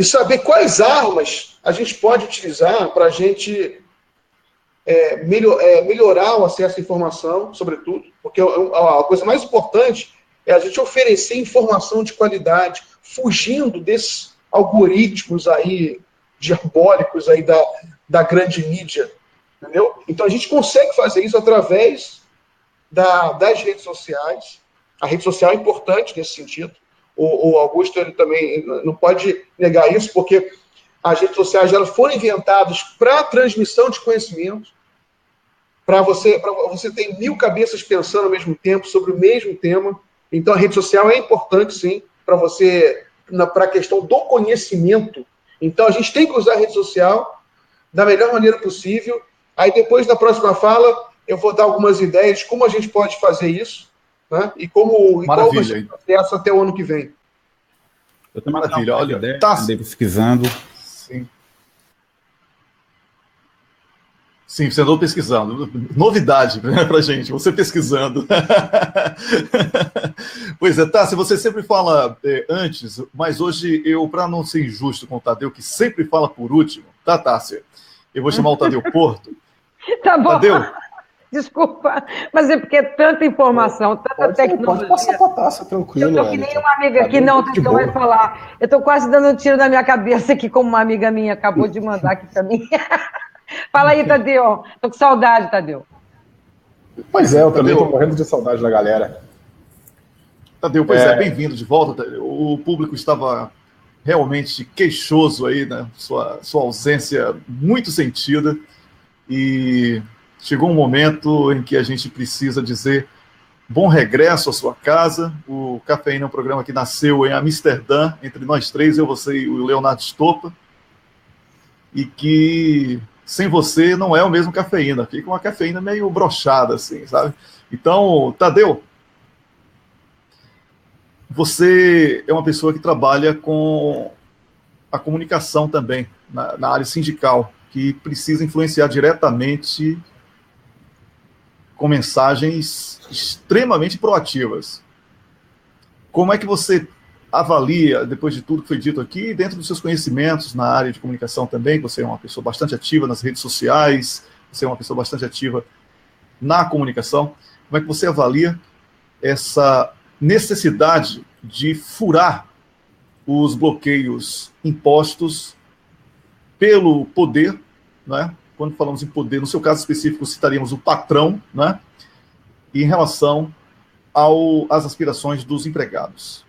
saber quais armas a gente pode utilizar para a gente melhorar o acesso à informação, sobretudo, porque a coisa mais importante é a gente oferecer informação de qualidade, fugindo desses algoritmos aí, diabólicos aí da grande mídia, entendeu? Então a gente consegue fazer isso através das redes sociais. A rede social é importante nesse sentido. O Augusto ele também não pode negar isso, porque as redes sociais elas foram inventadas para transmissão de conhecimento, para você ter 1000 cabeças pensando ao mesmo tempo sobre o mesmo tema. Então a rede social é importante, sim, para você, para a questão do conhecimento. Então a gente tem que usar a rede social da melhor maneira possível. Aí depois, na próxima fala, eu vou dar algumas ideias de como a gente pode fazer isso, né? E qual vai ser o processo até o ano que vem. Eu também Maravilha, olha, andei pesquisando. Sim, você andou pesquisando. Novidade, né, pra gente, você pesquisando. Pois é, Tássia, você sempre fala antes, mas hoje eu, para não ser injusto com o Tadeu, que sempre fala por último, tá, Tássia? Eu vou chamar o Tadeu Porto. Tá bom. Tadeu? Desculpa, mas é porque é tanta informação, tanta tecnologia. Pode passar pra Tássia, tranquilo. Eu tô que nem uma amiga aqui, não, o Tadeu vai falar. Eu tô quase dando um tiro na minha cabeça aqui, como uma amiga minha acabou de mandar aqui para mim. Fala aí, Tadeu. Tô com saudade, Tadeu. Pois é, eu também tô morrendo de saudade da galera. Tadeu, pois é, bem-vindo de volta. O público estava realmente queixoso aí, né? Sua ausência muito sentida. E chegou um momento em que a gente precisa dizer bom regresso à sua casa. O Cafeína é um programa que nasceu em Amsterdã, entre nós três, eu, você e o Leonardo Stoppa, e que sem você não é o mesmo Cafeína, fica uma Cafeína meio broxada, assim, sabe? Então, Tadeu, você é uma pessoa que trabalha com a comunicação também, na área sindical, que precisa influenciar diretamente com mensagens extremamente proativas. Como é que você avalia, depois de tudo que foi dito aqui, dentro dos seus conhecimentos na área de comunicação também, você é uma pessoa bastante ativa nas redes sociais, você é uma pessoa bastante ativa na comunicação, como é que você avalia essa necessidade de furar os bloqueios impostos pelo poder, né? Quando falamos em poder, no seu caso específico, citaríamos o patrão, né? E em relação às aspirações dos empregados.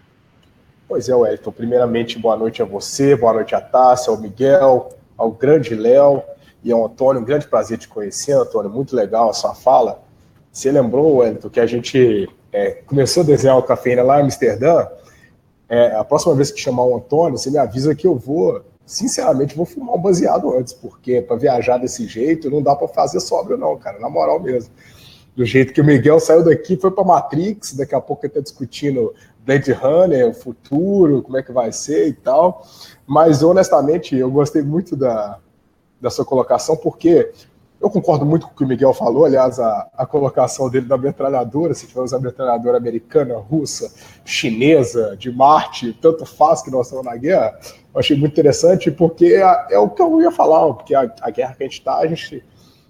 Pois é, Wellington. Primeiramente, boa noite a você, boa noite a Tássia, ao Miguel, ao grande Léo e ao Antônio. Um grande prazer te conhecer, Antônio. Muito legal a sua fala. Você lembrou, Wellington, que a gente começou a desenhar o Cafeína lá em Amsterdã? A próxima vez que chamar o Antônio, você me avisa que eu vou, sinceramente, vou fumar um baseado antes, porque para viajar desse jeito não dá para fazer sóbrio não, cara, na moral mesmo. Do jeito que o Miguel saiu daqui, foi para Matrix, daqui a pouco ele está discutindo Blade Runner, o futuro, como é que vai ser e tal. Mas, honestamente, eu gostei muito da sua colocação, porque eu concordo muito com o que o Miguel falou. Aliás, a colocação dele da metralhadora, se tivermos a metralhadora americana, russa, chinesa, de Marte, tanto faz que nós estamos na guerra, eu achei muito interessante, porque é o que eu ia falar, porque a guerra que a gente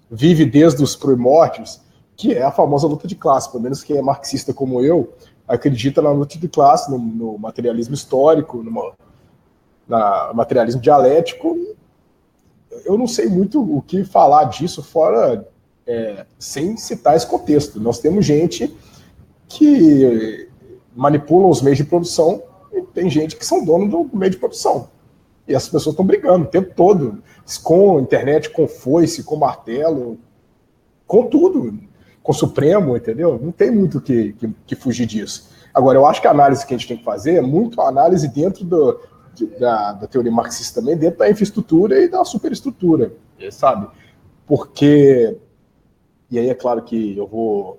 vive desde os primórdios, que é a famosa luta de classe. Pelo menos quem é marxista como eu acredita na luta de classe, no materialismo histórico, no materialismo dialético. Eu não sei muito o que falar disso fora, sem citar esse contexto. Nós temos gente que manipula os meios de produção e tem gente que são donos do meio de produção. E essas pessoas estão brigando o tempo todo, com internet, com foice, com martelo, com tudo, com o Supremo, entendeu? Não tem muito que fugir disso. Agora, eu acho que a análise que a gente tem que fazer é muito a análise dentro da teoria marxista também, dentro da infraestrutura e da superestrutura, sabe? Porque, e aí é claro que eu vou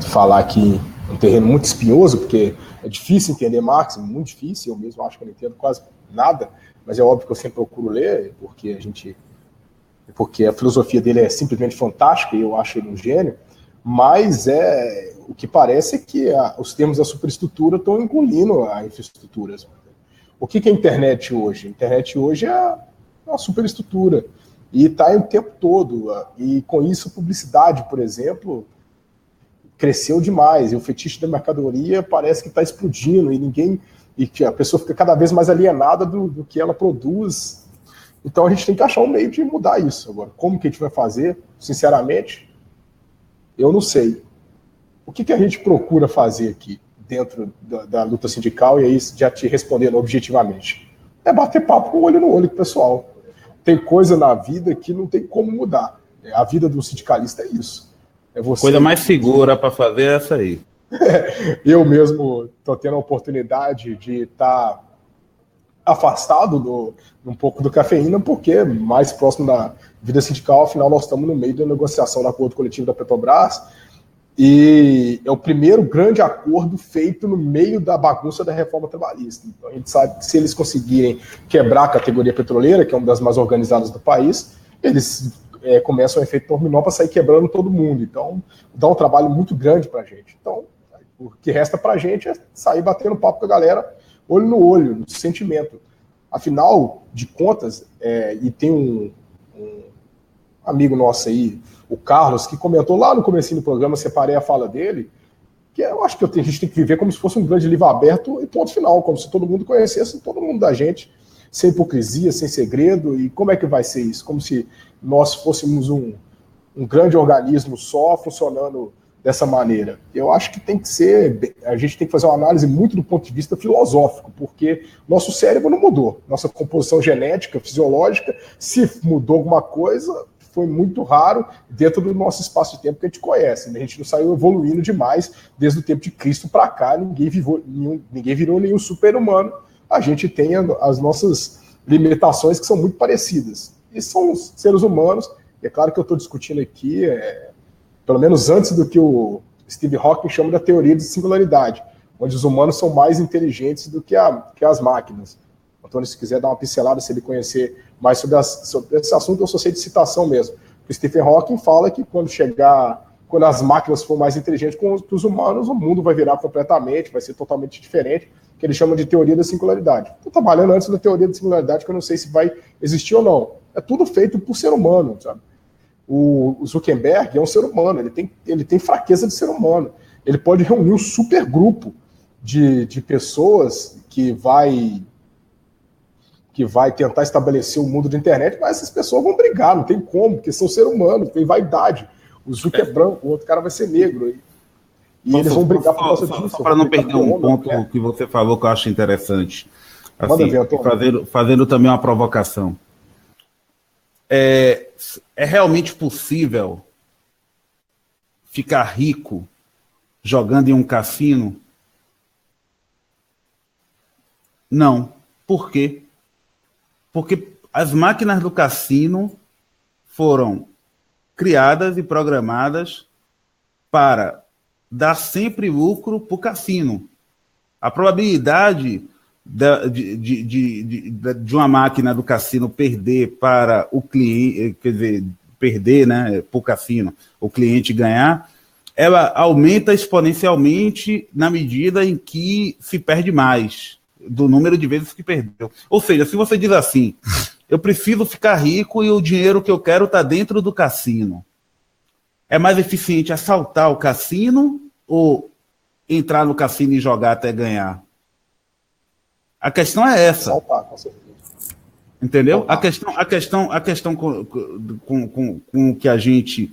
falar aqui um terreno muito espinhoso, porque é difícil entender Marx, muito difícil, eu mesmo acho que eu não entendo quase nada, mas é óbvio que eu sempre procuro ler, porque a filosofia dele é simplesmente fantástica e eu acho ele um gênio, mas o que parece é que os termos da superestrutura estão engolindo a infraestrutura. O que é a internet hoje? A internet hoje é uma superestrutura e está aí o tempo todo, e com isso a publicidade, por exemplo, cresceu demais, e o fetiche da mercadoria parece que está explodindo, e que a pessoa fica cada vez mais alienada do que ela produz Então a gente tem que achar um meio de mudar isso. Agora, como que a gente vai fazer? Sinceramente, eu não sei. O que a gente procura fazer aqui dentro da luta sindical, e aí já te respondendo objetivamente, é bater papo olho no olho com o pessoal. Tem coisa na vida que não tem como mudar. A vida do sindicalista é isso. É você... Coisa mais segura para fazer é essa aí. Eu mesmo estou tendo a oportunidade de estar afastado um pouco do Cafeína, porque mais próximo da vida sindical, afinal nós estamos no meio da negociação do acordo coletivo da Petrobras, e é o primeiro grande acordo feito no meio da bagunça da reforma trabalhista. Então a gente sabe que se eles conseguirem quebrar a categoria petroleira, que é uma das mais organizadas do país, eles começam o efeito dominó para sair quebrando todo mundo. Então dá um trabalho muito grande para a gente. Então o que resta para a gente é sair batendo papo com a galera, olho no olho, no sentimento. Afinal de contas, e tem um amigo nosso aí, o Carlos, que comentou lá no comecinho do programa, separei a fala dele, que eu acho que a gente tem que viver como se fosse um grande livro aberto e ponto final, como se todo mundo conhecesse todo mundo da gente, sem hipocrisia, sem segredo. E como é que vai ser isso? Como se nós fôssemos um grande organismo só funcionando dessa maneira. Eu acho que tem que ser, a gente tem que fazer uma análise muito do ponto de vista filosófico, porque nosso cérebro não mudou, nossa composição genética, fisiológica, se mudou alguma coisa, foi muito raro dentro do nosso espaço de tempo que a gente conhece. A gente não saiu evoluindo demais desde o tempo de Cristo para cá, ninguém virou nenhum super-humano. A gente tem as nossas limitações que são muito parecidas. E são os seres humanos, e é claro que eu estou discutindo aqui, pelo menos antes do que o Steve Hawking chama da teoria de singularidade, onde os humanos são mais inteligentes do que as máquinas. Antônio, se quiser dar uma pincelada, se ele conhecer mais sobre esse assunto, eu só sei de citação mesmo. O Stephen Hawking fala que quando as máquinas forem mais inteligentes que os humanos, o mundo vai virar completamente, vai ser totalmente diferente, que ele chama de teoria da singularidade. Estou trabalhando antes da teoria da singularidade, que eu não sei se vai existir ou não. É tudo feito por ser humano, sabe? O Zuckerberg é um ser humano, ele tem fraqueza de ser humano. Ele pode reunir um super grupo de pessoas que vai tentar estabelecer o mundo da internet, mas essas pessoas vão brigar, não tem como, porque são ser humanos, tem vaidade. O Zucker é branco, o outro cara vai ser negro. E eles vão brigar por causa disso. Só para não perder um ponto que você falou que eu acho interessante. Assim, fazendo também uma provocação. É realmente possível ficar rico jogando em um cassino? Não. Por quê? Porque as máquinas do cassino foram criadas e programadas para dar sempre lucro para o cassino. A probabilidade de uma máquina do cassino perder para o cliente, quer dizer, perder, né, para o cassino, o cliente ganhar, ela aumenta exponencialmente na medida em que se perde mais do número de vezes que perdeu. Ou seja, se você diz assim, eu preciso ficar rico e o dinheiro que eu quero está dentro do cassino, é mais eficiente assaltar o cassino ou entrar no cassino e jogar até ganhar? A questão é essa. Assaltar, com certeza. Entendeu? A questão com o que a gente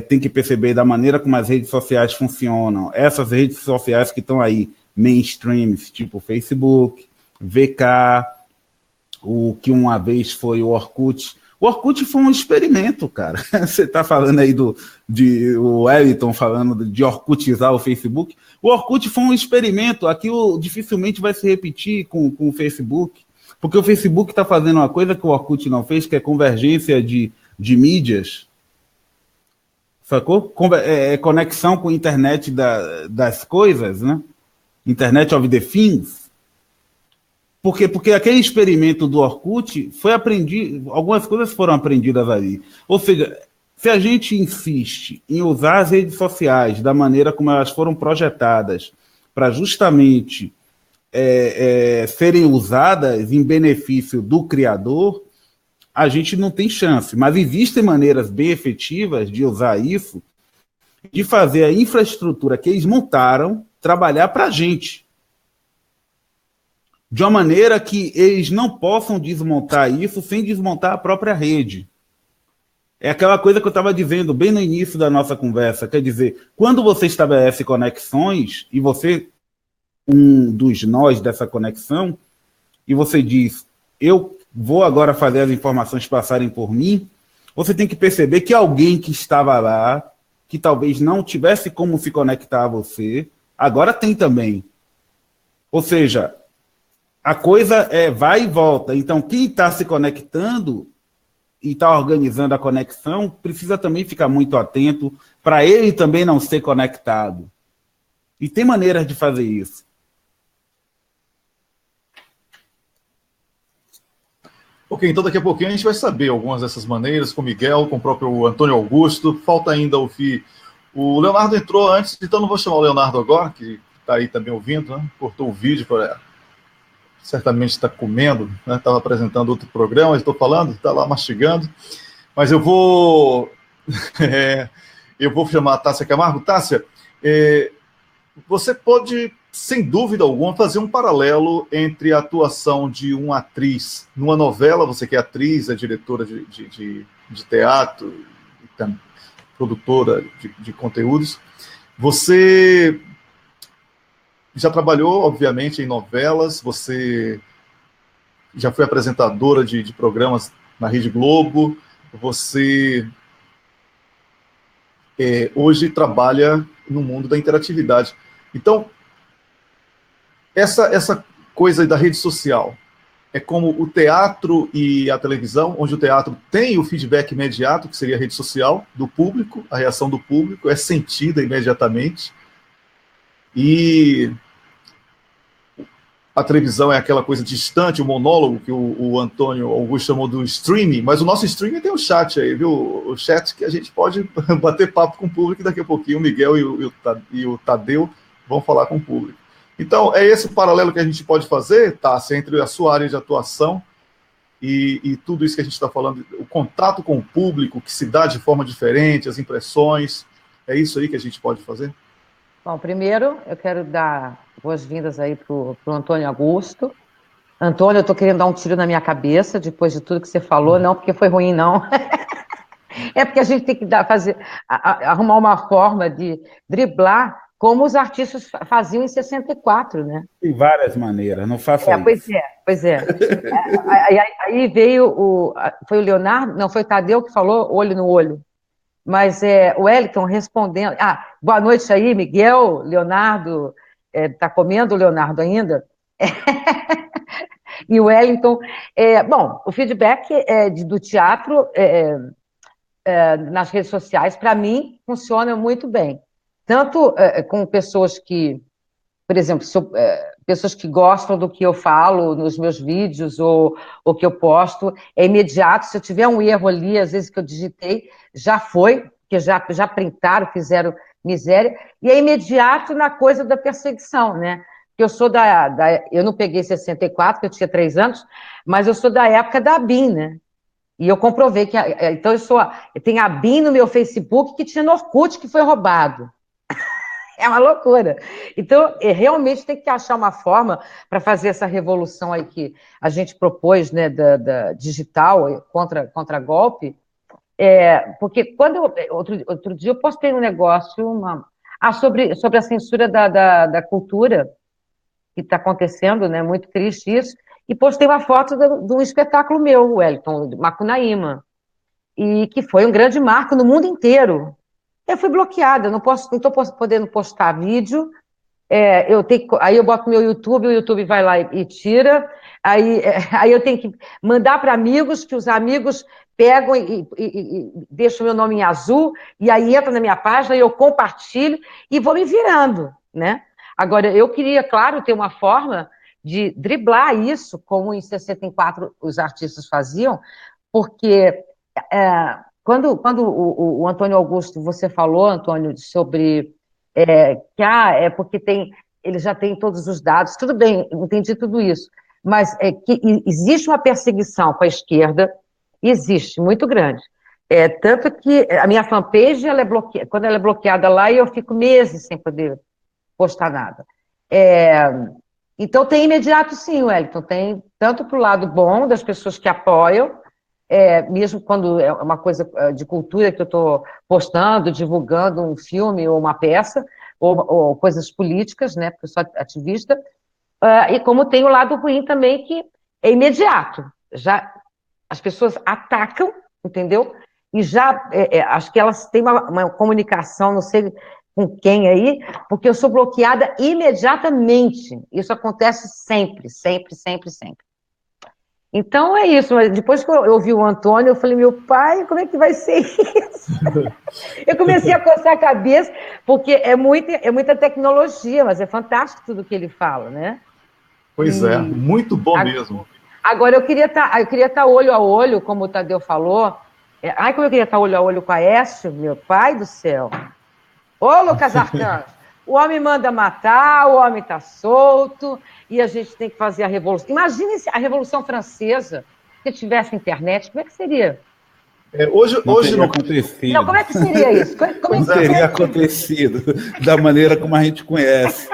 tem que perceber da maneira como as redes sociais funcionam, essas redes sociais que estão aí, mainstreams, tipo Facebook, VK, o que uma vez foi o Orkut. O Orkut foi um experimento, cara. Você está falando aí o Wellington falando de Orkutizar o Facebook. O Orkut foi um experimento. Aquilo dificilmente vai se repetir com o Facebook, porque o Facebook está fazendo uma coisa que o Orkut não fez, que é convergência de mídias. Sacou? Conexão com a internet das coisas, né? Internet of the Things. Porque aquele experimento do Orkut foi aprendido, algumas coisas foram aprendidas ali. Ou seja, se a gente insiste em usar as redes sociais da maneira como elas foram projetadas para justamente serem usadas em benefício do criador, a gente não tem chance. Mas existem maneiras bem efetivas de usar isso, de fazer a infraestrutura que eles montaram trabalhar para a gente. de uma maneira que eles não possam desmontar isso sem desmontar a própria rede. É aquela coisa que eu estava dizendo bem no início da nossa conversa, quer dizer, quando você estabelece conexões, e você, um dos nós dessa conexão, e você diz, eu vou agora fazer as informações passarem por mim, você tem que perceber que alguém que estava lá, que talvez não tivesse como se conectar a você, agora tem também. Ou seja, a coisa vai e volta. Então, quem está se conectando e está organizando a conexão precisa também ficar muito atento para ele também não ser conectado. E tem maneiras de fazer isso. Ok, então daqui a pouquinho a gente vai saber algumas dessas maneiras, com o Miguel, com o próprio Antônio Augusto. Falta ainda ouvir. O Leonardo entrou antes, então não vou chamar o Leonardo agora, que está aí também ouvindo, né? Cortou o vídeo, certamente está comendo, né? Estava apresentando outro programa, estou falando, está lá mastigando. Mas eu vou chamar a Tássia Camargo. Tássia, você pode, sem dúvida alguma, fazer um paralelo entre a atuação de uma atriz numa novela, você que é atriz, é diretora de teatro, produtora de conteúdos. Você já trabalhou, obviamente, em novelas, você já foi apresentadora de programas na Rede Globo, você hoje trabalha no mundo da interatividade. Então, essa coisa da rede social é como o teatro e a televisão, onde o teatro tem o feedback imediato, que seria a rede social, do público, a reação do público é sentida imediatamente, e a televisão é aquela coisa distante, o monólogo que o Antônio Augusto chamou do streaming, mas o nosso streaming tem o chat aí, viu? O chat que a gente pode bater papo com o público, e daqui a pouquinho o Miguel e o Tadeu vão falar com o público. Então, é esse paralelo que a gente pode fazer, Tássia, entre a sua área de atuação e tudo isso que a gente está falando, o contato com o público, que se dá de forma diferente, as impressões, é isso aí que a gente pode fazer? Bom, primeiro, eu quero dar boas-vindas aí para o Antônio Augusto. Antônio, eu estou querendo dar um tiro na minha cabeça, depois de tudo que você falou, não porque foi ruim, não. É porque a gente tem que arrumar uma forma de driblar como os artistas faziam em 64, né? Tem várias maneiras, não faça isso. Pois é. Aí veio foi o Leonardo, não, foi o Tadeu que falou olho no olho. Mas o Wellington respondendo... boa noite aí, Miguel, Leonardo, tá comendo o Leonardo ainda? E o Wellington... bom, o feedback do teatro nas redes sociais, para mim, funciona muito bem. Tanto com pessoas que, por exemplo, pessoas que gostam do que eu falo nos meus vídeos ou que eu posto, é imediato. Se eu tiver um erro ali, às vezes que eu digitei, já foi, porque já printaram, fizeram miséria, e é imediato na coisa da perseguição, né? Eu sou eu não peguei 64, porque eu tinha 3 anos, mas eu sou da época da ABIN, né? E eu comprovei que... Então, eu tenho a ABIN no meu Facebook que tinha no Orkut, que foi roubado. É uma loucura. Então, realmente tem que achar uma forma para fazer essa revolução aí que a gente propôs, né, da digital contra golpe, porque outro dia eu postei um negócio sobre a censura da cultura que está acontecendo, né, muito triste isso, e postei uma foto de um espetáculo meu, Wellington, Macunaíma, e que foi um grande marco no mundo inteiro. Eu fui bloqueada, não estou podendo postar vídeo, aí eu boto no meu YouTube, o YouTube vai lá e tira, aí eu tenho que mandar para amigos, que os amigos pegam e deixam o meu nome em azul, e aí entra na minha página e eu compartilho e vou me virando, né? Agora, eu queria, claro, ter uma forma de driblar isso, como em 64 os artistas faziam, porque quando o Antônio Augusto, você falou, Antônio, sobre que porque ele já tem todos os dados, tudo bem, entendi tudo isso, mas que existe uma perseguição com a esquerda, existe, muito grande. Tanto que a minha fanpage, quando ela é bloqueada lá, eu fico meses sem poder postar nada. Então, tem imediato sim, Wellington, tem tanto para o lado bom das pessoas que apoiam, mesmo quando é uma coisa de cultura que eu estou postando, divulgando um filme ou uma peça, ou coisas políticas, né, porque eu sou ativista, e como tem o lado ruim também, que é imediato. Já as pessoas atacam, entendeu? E já, acho que elas têm uma comunicação, não sei com quem aí, porque eu sou bloqueada imediatamente. Isso acontece sempre, sempre, sempre, sempre. Então é isso, mas depois que eu ouvi o Antônio, eu falei, meu pai, como é que vai ser isso? Eu comecei a coçar a cabeça, porque é muita tecnologia, mas é fantástico tudo que ele fala, né? Pois é, muito bom mesmo. Agora, eu queria estar olho a olho, como o Tadeu falou. Ai, como eu queria estar olho a olho com a Aécio, meu pai do céu. Ô, Lucas Arcanjo, o homem manda matar, o homem está solto, e a gente tem que fazer a revolução. Imagine se a Revolução Francesa, se tivesse internet, como é que seria? Hoje não acontecido. Não, como é que seria isso? Não teria acontecido da maneira como a gente conhece.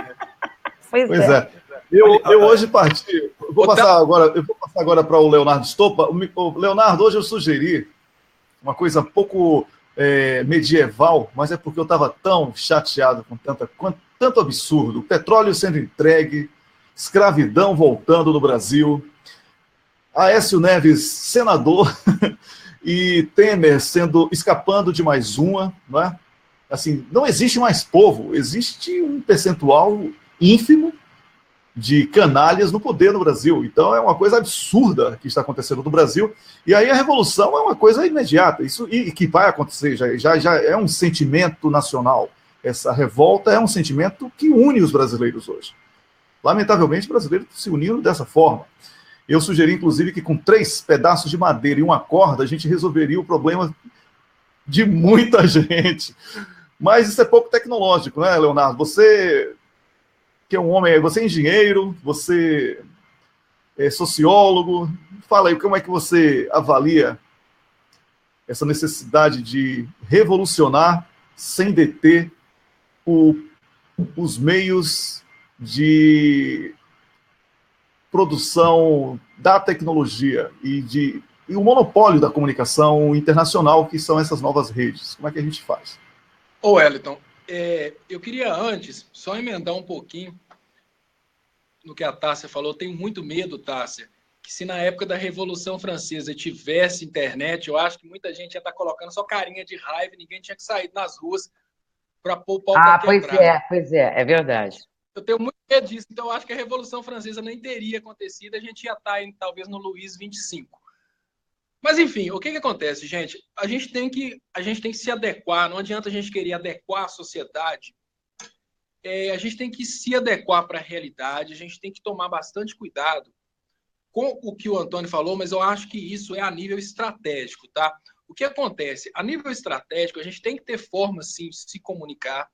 Pois é. Eu hoje parti. Eu vou passar agora para o Leonardo Stoppa. Leonardo, hoje eu sugeri uma coisa pouco medieval, mas é porque eu estava tão chateado com tanto absurdo. O petróleo sendo entregue, escravidão voltando no Brasil, Aécio Neves, senador, e Temer escapando de mais uma, não é? Assim, não existe mais povo, existe um percentual ínfimo de canalhas no poder no Brasil. Então é uma coisa absurda que está acontecendo no Brasil. E aí a revolução é uma coisa imediata, isso e que vai acontecer, já é um sentimento nacional. Essa revolta é um sentimento que une os brasileiros hoje. Lamentavelmente, os brasileiros se uniram dessa forma. Eu sugeri, inclusive, que com 3 pedaços de madeira e uma corda, a gente resolveria o problema de muita gente. Mas isso é pouco tecnológico, né, Leonardo? Você que é um homem, você é engenheiro, você é sociólogo. Fala aí, como é que você avalia essa necessidade de revolucionar sem deter os meios de produção da tecnologia e o monopólio da comunicação internacional, que são essas novas redes? Como é que a gente faz? Ô, Wellington, eu queria antes só emendar um pouquinho no que a Tássia falou. Eu tenho muito medo, Tássia, que se na época da Revolução Francesa tivesse internet, eu acho que muita gente ia estar colocando só carinha de raiva e ninguém tinha que sair nas ruas para pôr o pau para quebrar. Pois é verdade. Eu tenho muito medo disso, então eu acho que a Revolução Francesa nem teria acontecido, a gente ia estar talvez no Luís 25. Mas, enfim, o que acontece, gente? A gente tem que se adequar, não adianta a gente querer adequar a sociedade, a gente tem que se adequar para a realidade, a gente tem que tomar bastante cuidado com o que o Antônio falou, mas eu acho que isso é a nível estratégico, tá? O que acontece? A nível estratégico, a gente tem que ter formas, sim, de se comunicar,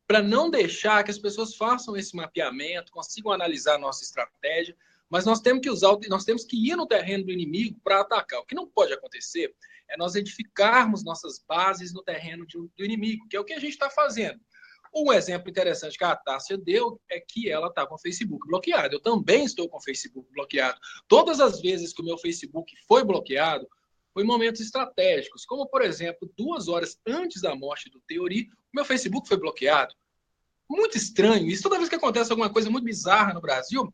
para não deixar que as pessoas façam esse mapeamento, consigam analisar a nossa estratégia, mas nós temos que ir no terreno do inimigo para atacar. O que não pode acontecer é nós edificarmos nossas bases no terreno do inimigo, que é o que a gente está fazendo. Um exemplo interessante que a Tássia deu é que ela está com o Facebook bloqueado. Eu também estou com o Facebook bloqueado. Todas as vezes que o meu Facebook foi bloqueado, foi em momentos estratégicos, como, por exemplo, 2 horas antes da morte do Theory, o meu Facebook foi bloqueado. Muito estranho isso. Toda vez que acontece alguma coisa muito bizarra no Brasil,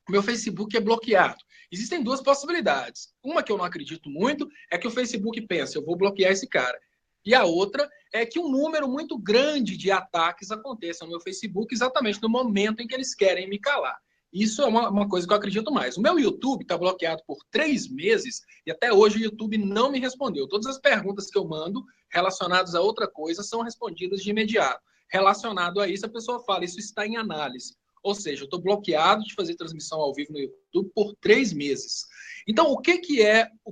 o meu Facebook é bloqueado. Existem 2 possibilidades. Uma que eu não acredito muito é que o Facebook pensa, eu vou bloquear esse cara. E a outra é que um número muito grande de ataques aconteça no meu Facebook exatamente no momento em que eles querem me calar. Isso é uma coisa que eu acredito mais. O meu YouTube está bloqueado por 3 meses e até hoje o YouTube não me respondeu. Todas as perguntas que eu mando relacionadas a outra coisa são respondidas de imediato. Relacionado a isso, a pessoa fala, isso está em análise. Ou seja, eu estou bloqueado de fazer transmissão ao vivo no YouTube por 3 meses. Então, o que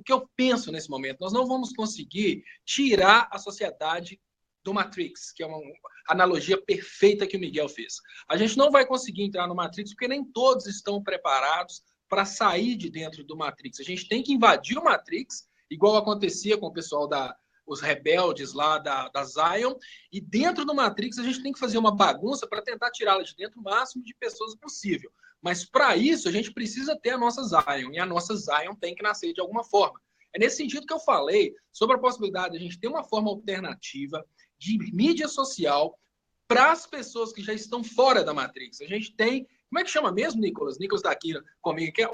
eu penso nesse momento? Nós não vamos conseguir tirar a sociedade do Matrix, que é uma analogia perfeita que o Miguel fez. A gente não vai conseguir entrar no Matrix porque nem todos estão preparados para sair de dentro do Matrix. A gente tem que invadir o Matrix, igual acontecia com o pessoal os rebeldes lá da Zion, e dentro do Matrix a gente tem que fazer uma bagunça para tentar tirá-la de dentro o máximo de pessoas possível. Mas para isso a gente precisa ter a nossa Zion, e a nossa Zion tem que nascer de alguma forma. É nesse sentido que eu falei sobre a possibilidade de a gente ter uma forma alternativa de mídia social para as pessoas que já estão fora da Matrix. A gente tem, como é que chama mesmo, Nicolas? Nicolas está aqui comigo, que é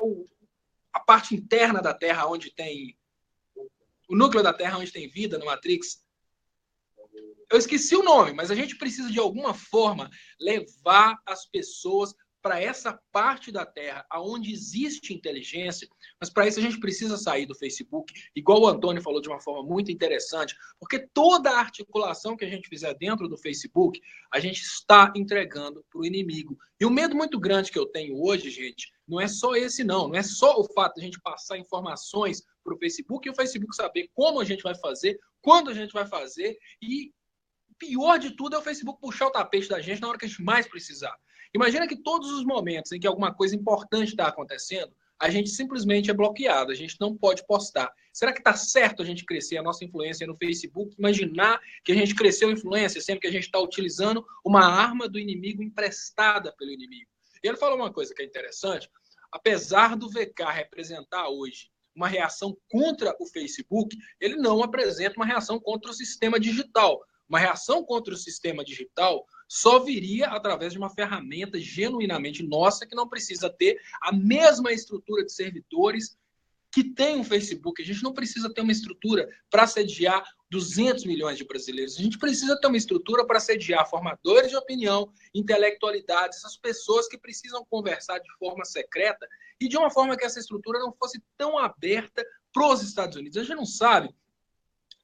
a parte interna da Terra, onde tem o núcleo da Terra, onde tem vida no Matrix. Eu esqueci o nome, mas a gente precisa de alguma forma levar as pessoas para essa parte da Terra onde existe inteligência, mas para isso a gente precisa sair do Facebook, igual o Antônio falou de uma forma muito interessante, porque toda a articulação que a gente fizer dentro do Facebook, a gente está entregando para o inimigo. E o medo muito grande que eu tenho hoje, gente, não é só esse não é só o fato de a gente passar informações para o Facebook e o Facebook saber como a gente vai fazer, quando a gente vai fazer, e pior de tudo é o Facebook puxar o tapete da gente na hora que a gente mais precisar. Imagina que todos os momentos em que alguma coisa importante está acontecendo, a gente simplesmente é bloqueado, a gente não pode postar. Será que está certo a gente crescer a nossa influência no Facebook? Imaginar que a gente cresceu a influência sempre que a gente está utilizando uma arma do inimigo emprestada pelo inimigo. E ele falou uma coisa que é interessante, apesar do VK representar hoje uma reação contra o Facebook, ele não apresenta uma reação contra o sistema digital. Uma reação contra o sistema digital só viria através de uma ferramenta genuinamente nossa, que não precisa ter a mesma estrutura de servidores que tem um Facebook. A gente não precisa ter uma estrutura para sediar 200 milhões de brasileiros. A gente precisa ter uma estrutura para sediar formadores de opinião, intelectualidades, essas pessoas que precisam conversar de forma secreta e de uma forma que essa estrutura não fosse tão aberta para os Estados Unidos. A gente não sabe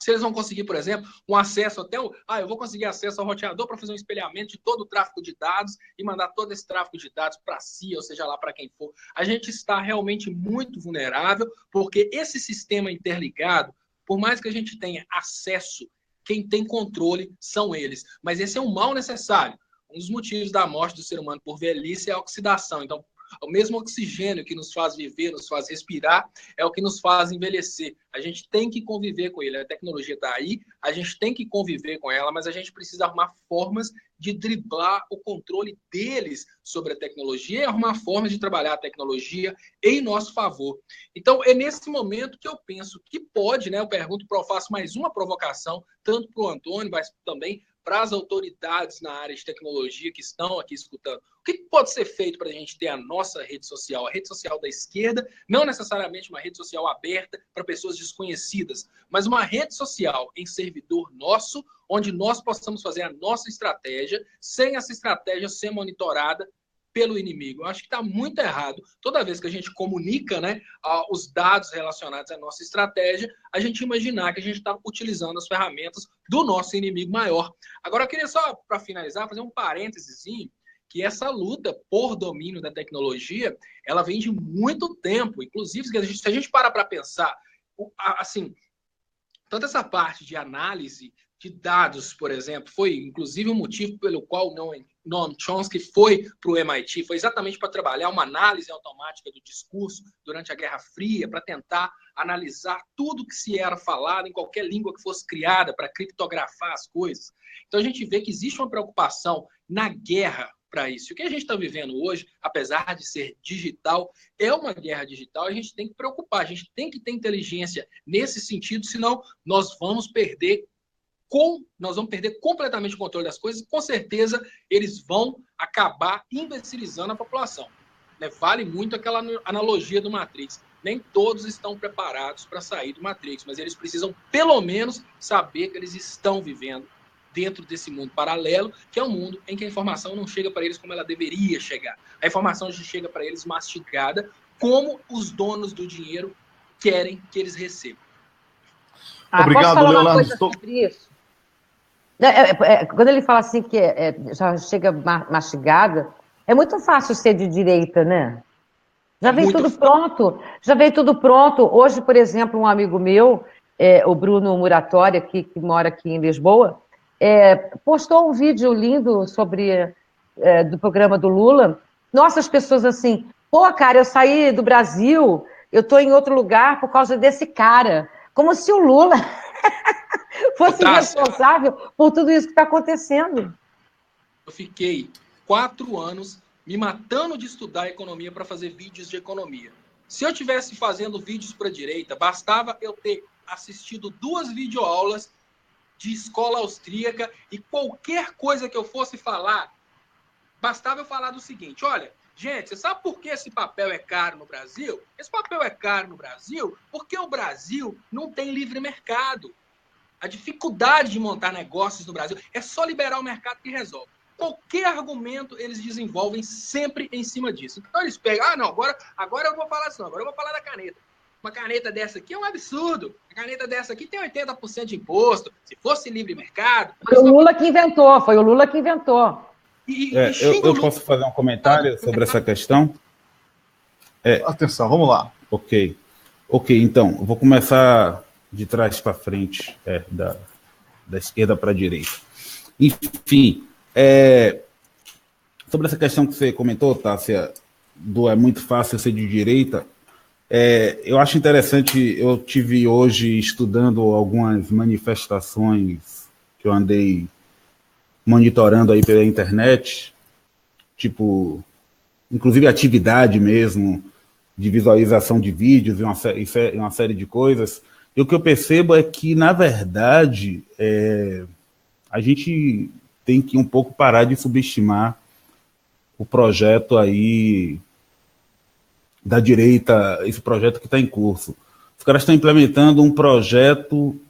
se eles vão conseguir, por exemplo, um acesso até eu vou conseguir acesso ao roteador para fazer um espelhamento de todo o tráfego de dados e mandar todo esse tráfego de dados para si, ou seja lá para quem for. A gente está realmente muito vulnerável, porque esse sistema interligado, por mais que a gente tenha acesso, quem tem controle são eles. Mas esse é um mal necessário. Um dos motivos da morte do ser humano por velhice é a oxidação. Então, o mesmo oxigênio que nos faz viver, nos faz respirar, é o que nos faz envelhecer. A gente tem que conviver com ele. A tecnologia está aí, a gente tem que conviver com ela, mas a gente precisa arrumar formas de driblar o controle deles sobre a tecnologia e arrumar formas de trabalhar a tecnologia em nosso favor. Então, é nesse momento que eu penso que pode, eu pergunto, faço mais uma provocação, tanto para o Antônio, mas também para as autoridades na área de tecnologia que estão aqui escutando. O que pode ser feito para a gente ter a nossa rede social, a rede social da esquerda, não necessariamente uma rede social aberta para pessoas desconhecidas, mas uma rede social em servidor nosso, onde nós possamos fazer a nossa estratégia, sem essa estratégia ser monitorada pelo inimigo. Eu acho que está muito errado. Toda vez que a gente comunica os dados relacionados à nossa estratégia, a gente imaginar que a gente está utilizando as ferramentas do nosso inimigo maior. Agora, eu queria só, para finalizar, fazer um parênteses, que essa luta por domínio da tecnologia, ela vem de muito tempo. Inclusive, se a gente parar para pensar, assim, tanto essa parte de análise de dados, por exemplo, foi inclusive um motivo pelo qual Noam Chomsky foi para o MIT, foi exatamente para trabalhar uma análise automática do discurso durante a Guerra Fria, para tentar analisar tudo que se era falado em qualquer língua que fosse criada, para criptografar as coisas. Então a gente vê que existe uma preocupação na guerra para isso. O que a gente está vivendo hoje, apesar de ser digital, é uma guerra digital, a gente tem que preocupar, a gente tem que ter inteligência nesse sentido, senão nós vamos perder completamente o controle das coisas e, com certeza, eles vão acabar imbecilizando a população. Vale muito aquela analogia do Matrix. Nem todos estão preparados para sair do Matrix, mas eles precisam, pelo menos, saber que eles estão vivendo dentro desse mundo paralelo, que é um mundo em que a informação não chega para eles como ela deveria chegar. A informação chega para eles mastigada, como os donos do dinheiro querem que eles recebam. Obrigado, posso falar Leonardo. uma coisa sobre isso? Quando ele fala assim que já chega mastigada, é muito fácil ser de direita, né? Já veio tudo pronto. Hoje, por exemplo, um amigo meu, o Bruno Muratori, que mora aqui em Lisboa, postou um vídeo lindo do programa do Lula. Nossa, as pessoas assim, cara, eu saí do Brasil, eu estou em outro lugar por causa desse cara. Como se o Lula fosse responsável por tudo isso que está acontecendo. Eu fiquei 4 anos me matando de estudar economia para fazer vídeos de economia. Se eu estivesse fazendo vídeos para a direita, bastava eu ter assistido 2 videoaulas de escola austríaca e qualquer coisa que eu fosse falar, bastava eu falar do seguinte: olha, gente, você sabe por que esse papel é caro no Brasil? Esse papel é caro no Brasil porque o Brasil não tem livre mercado. A dificuldade de montar negócios no Brasil é só liberar o mercado que resolve. Qualquer argumento eles desenvolvem sempre em cima disso. Então eles pegam, não, agora eu vou falar assim, agora eu vou falar da caneta. Uma caneta dessa aqui é um absurdo. A caneta dessa aqui tem 80% de imposto. Se fosse livre mercado... Foi o Lula que inventou, Eu posso fazer um comentário sobre essa questão? Atenção, vamos lá. Ok, então, eu vou começar de trás para frente, da esquerda para a direita. Enfim, sobre essa questão que você comentou, Tássia, é muito fácil ser de direita, eu acho interessante, eu tive hoje estudando algumas manifestações que eu andei monitorando aí pela internet, tipo, inclusive atividade mesmo, de visualização de vídeos e uma série de coisas, e o que eu percebo é que, na verdade, a gente tem que um pouco parar de subestimar o projeto aí da direita, esse projeto que está em curso. Os caras estão implementando um projeto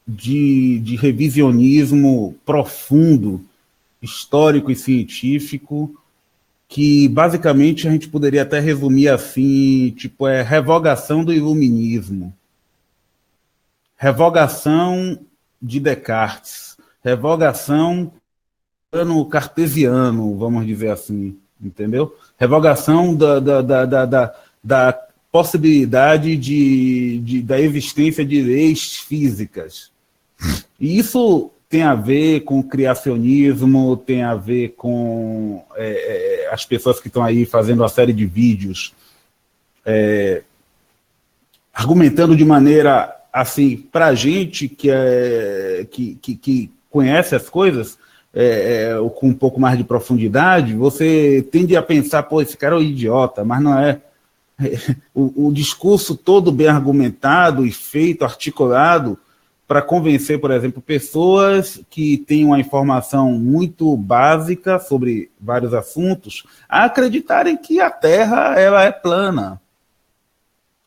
de revisionismo profundo, histórico e científico, que basicamente a gente poderia até resumir assim, tipo, revogação do iluminismo, revogação de Descartes, revogação no cartesiano, vamos dizer assim, entendeu? Revogação da possibilidade da existência de leis físicas. E isso tem a ver com criacionismo, tem a ver com as pessoas que estão aí fazendo uma série de vídeos argumentando de maneira assim, para a gente que conhece as coisas com um pouco mais de profundidade, você tende a pensar, pô, esse cara é um idiota, mas não é. O discurso todo bem argumentado e feito, articulado, para convencer, por exemplo, pessoas que têm uma informação muito básica sobre vários assuntos a acreditarem que a Terra ela é plana,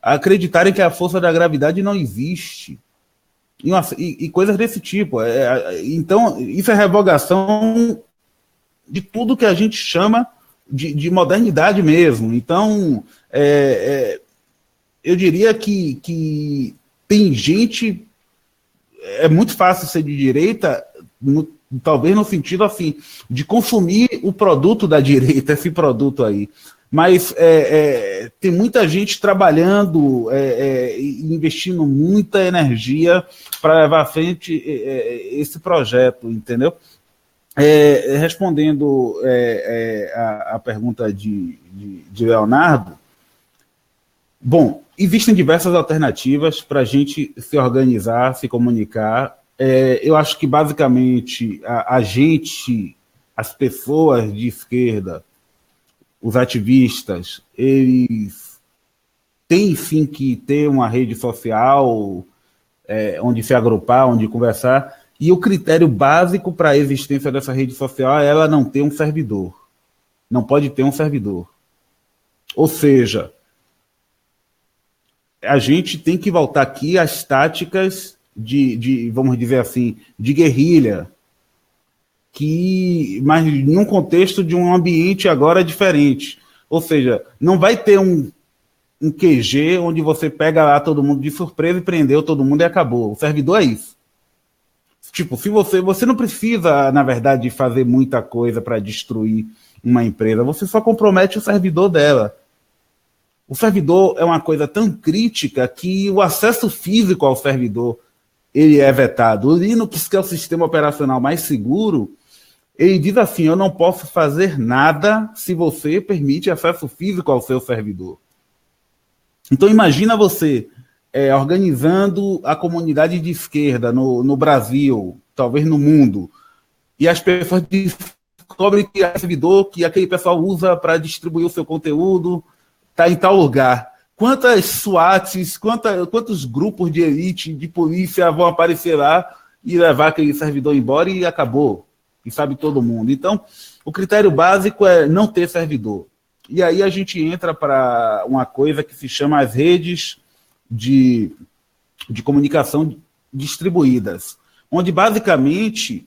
a acreditarem que a força da gravidade não existe, e coisas desse tipo. Então, isso é revogação de tudo que a gente chama de modernidade mesmo. Então, eu diria que tem gente... É muito fácil ser de direita, talvez no sentido assim, de consumir o produto da direita, esse produto aí. Mas tem muita gente trabalhando e investindo muita energia para levar à frente esse projeto, entendeu? Respondendo a pergunta de Leonardo, bom, existem diversas alternativas para a gente se organizar, se comunicar. Eu acho que, basicamente, as pessoas de esquerda, os ativistas, eles têm, sim, que ter uma rede social onde se agrupar, onde conversar, e o critério básico para a existência dessa rede social é ela não ter um servidor. Não pode ter um servidor. Ou seja, a gente tem que voltar aqui às táticas vamos dizer assim, de guerrilha, mas em um contexto de um ambiente agora diferente. Ou seja, não vai ter um QG onde você pega lá todo mundo de surpresa e prendeu todo mundo e acabou. O servidor é isso. Tipo, se você não precisa, na verdade, fazer muita coisa para destruir uma empresa, você só compromete o servidor dela. O servidor é uma coisa tão crítica que o acesso físico ao servidor ele é vetado. O Linux, que é o sistema operacional mais seguro, ele diz assim: eu não posso fazer nada se você permite acesso físico ao seu servidor. Então imagina você organizando a comunidade de esquerda no Brasil, talvez no mundo, e as pessoas de descobre que é servidor que aquele pessoal usa para distribuir o seu conteúdo está em tal lugar. Quantas SWATs, quantos grupos de elite, de polícia vão aparecer lá e levar aquele servidor embora e acabou. E sabe todo mundo. Então, o critério básico é não ter servidor. E aí a gente entra para uma coisa que se chama as redes de comunicação distribuídas, onde basicamente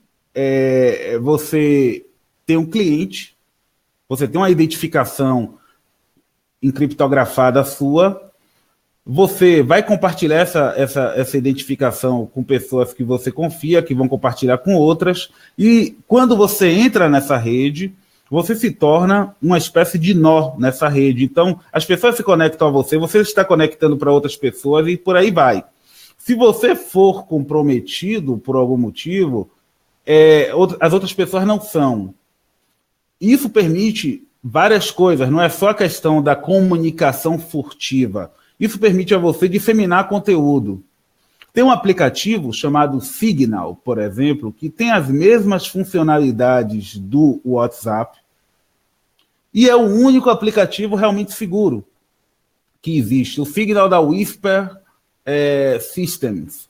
você tem um cliente, você tem uma identificação encriptografada sua, você vai compartilhar essa identificação com pessoas que você confia, que vão compartilhar com outras, e quando você entra nessa rede, você se torna uma espécie de nó nessa rede. Então, as pessoas se conectam a você, você está conectando para outras pessoas e por aí vai. Se você for comprometido por algum motivo, as outras pessoas não são. Isso permite várias coisas, não é só a questão da comunicação furtiva. Isso permite a você disseminar conteúdo. Tem um aplicativo chamado Signal, por exemplo, que tem as mesmas funcionalidades do WhatsApp e é o único aplicativo realmente seguro que existe. O Signal da Whisper Systems,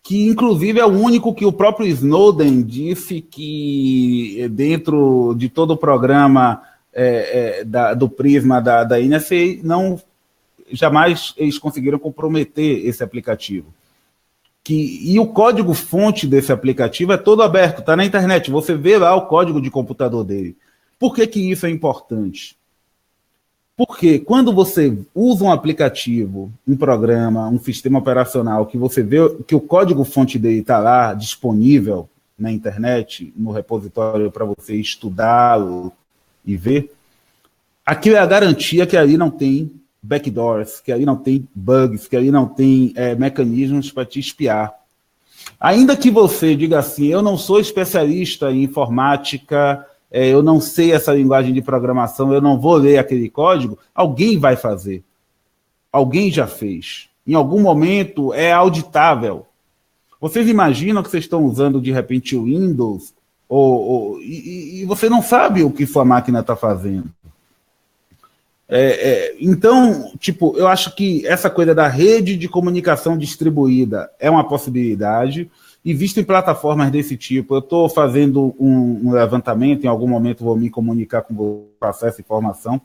que inclusive é o único que o próprio Snowden disse que dentro de todo o programa do Prisma da NSA, jamais eles conseguiram comprometer esse aplicativo. E o código-fonte desse aplicativo é todo aberto, está na internet, você vê lá o código de computador dele. Por que isso é importante? Porque quando você usa um aplicativo, um programa, um sistema operacional, que você vê que o código-fonte dele está lá disponível na internet, no repositório para você estudá-lo e ver, aquilo é a garantia que ali não tem backdoors, que ali não tem bugs, que ali não tem mecanismos para te espiar. Ainda que você diga assim, eu não sou especialista em informática, eu não sei essa linguagem de programação, eu não vou ler aquele código, alguém vai fazer. Alguém já fez. Em algum momento é auditável. Vocês imaginam que vocês estão usando de repente o Windows e você não sabe o que sua máquina está fazendo. Então, eu acho que essa coisa da rede de comunicação distribuída é uma possibilidade. Existem plataformas desse tipo. Eu estou fazendo um levantamento, em algum momento vou me comunicar com o acesso e informação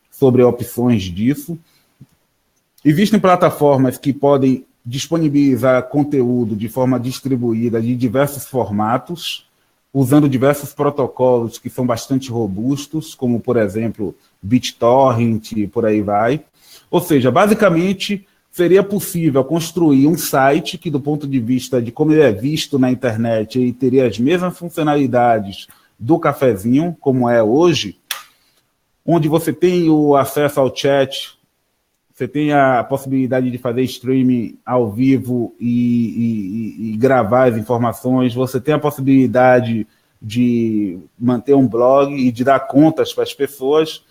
sobre opções disso. Existem plataformas que podem disponibilizar conteúdo de forma distribuída de diversos formatos, usando diversos protocolos que são bastante robustos, como, por exemplo, BitTorrent, por aí vai. Ou seja, basicamente, seria possível construir um site que, do ponto de vista de como ele é visto na internet, ele teria as mesmas funcionalidades do cafezinho, como é hoje, onde você tem o acesso ao chat, você tem a possibilidade de fazer streaming ao vivo e gravar as informações, você tem a possibilidade de manter um blog e de dar contas para as pessoas,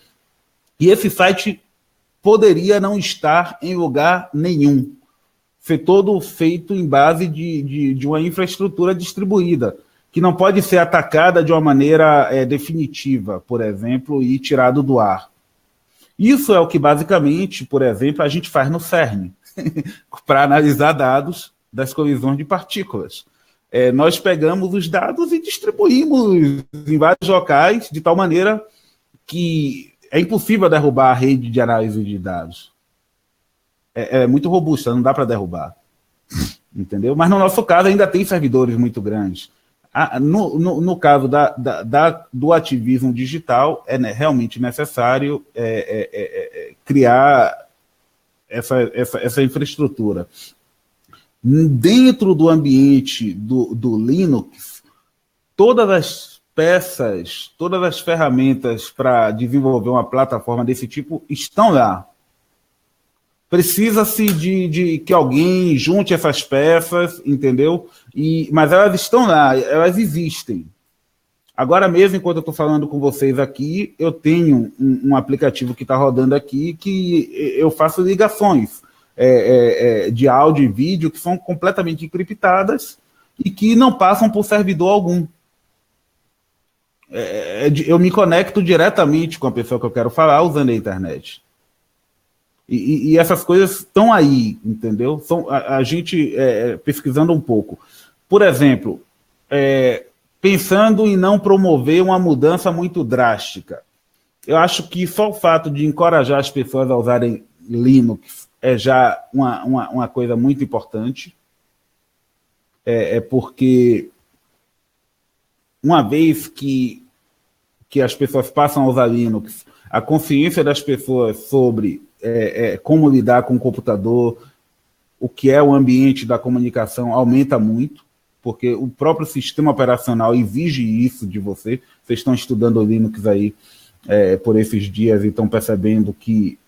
e esse site poderia não estar em lugar nenhum, ser todo feito em base de uma infraestrutura distribuída, que não pode ser atacada de uma maneira definitiva, por exemplo, e tirado do ar. Isso é o que, basicamente, por exemplo, a gente faz no CERN, para analisar dados das colisões de partículas. Nós pegamos os dados e distribuímos em vários locais, de tal maneira que é impossível derrubar a rede de análise de dados. É muito robusta, não dá para derrubar. Entendeu? Mas no nosso caso ainda tem servidores muito grandes. No caso do ativismo digital, é realmente necessário criar essa infraestrutura. Dentro do ambiente do Linux, todas as peças, todas as ferramentas para desenvolver uma plataforma desse tipo estão lá. Precisa-se de que alguém junte essas peças, entendeu? Mas elas estão lá, elas existem. Agora mesmo, enquanto eu estou falando com vocês aqui, eu tenho um aplicativo que está rodando aqui que eu faço ligações de áudio e vídeo que são completamente encriptadas e que não passam por servidor algum. eu me conecto diretamente com a pessoa que eu quero falar usando a internet. E essas coisas estão aí, entendeu? A gente pesquisando um pouco. Por exemplo, pensando em não promover uma mudança muito drástica. Eu acho que só o fato de encorajar as pessoas a usarem Linux é já uma coisa muito importante. Porque uma vez que as pessoas passam a usar Linux, a consciência das pessoas sobre como lidar com o computador, o que é o ambiente da comunicação, aumenta muito, porque o próprio sistema operacional exige isso de você. Vocês estão estudando Linux aí por esses dias e estão percebendo que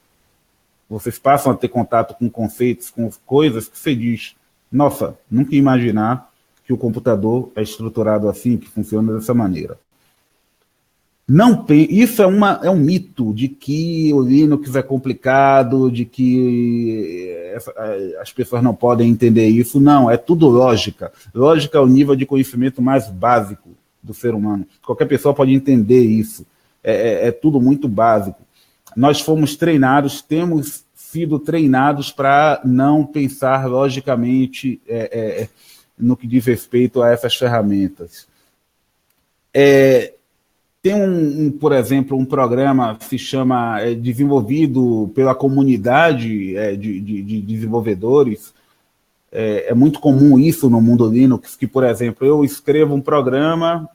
vocês passam a ter contato com conceitos, com coisas que você diz, nossa, nunca ia imaginar que o computador é estruturado assim, que funciona dessa maneira. Isso é um mito de que o Linux é complicado, de que as pessoas não podem entender isso. Não, é tudo lógica. Lógica é o nível de conhecimento mais básico do ser humano. Qualquer pessoa pode entender isso. É tudo muito básico. Nós fomos treinados, temos sido treinados para não pensar logicamente no que diz respeito a essas ferramentas. Tem, por exemplo, um programa que se chama desenvolvido pela comunidade de desenvolvedores. É muito comum isso no mundo Linux, que, por exemplo, eu escrevo um programa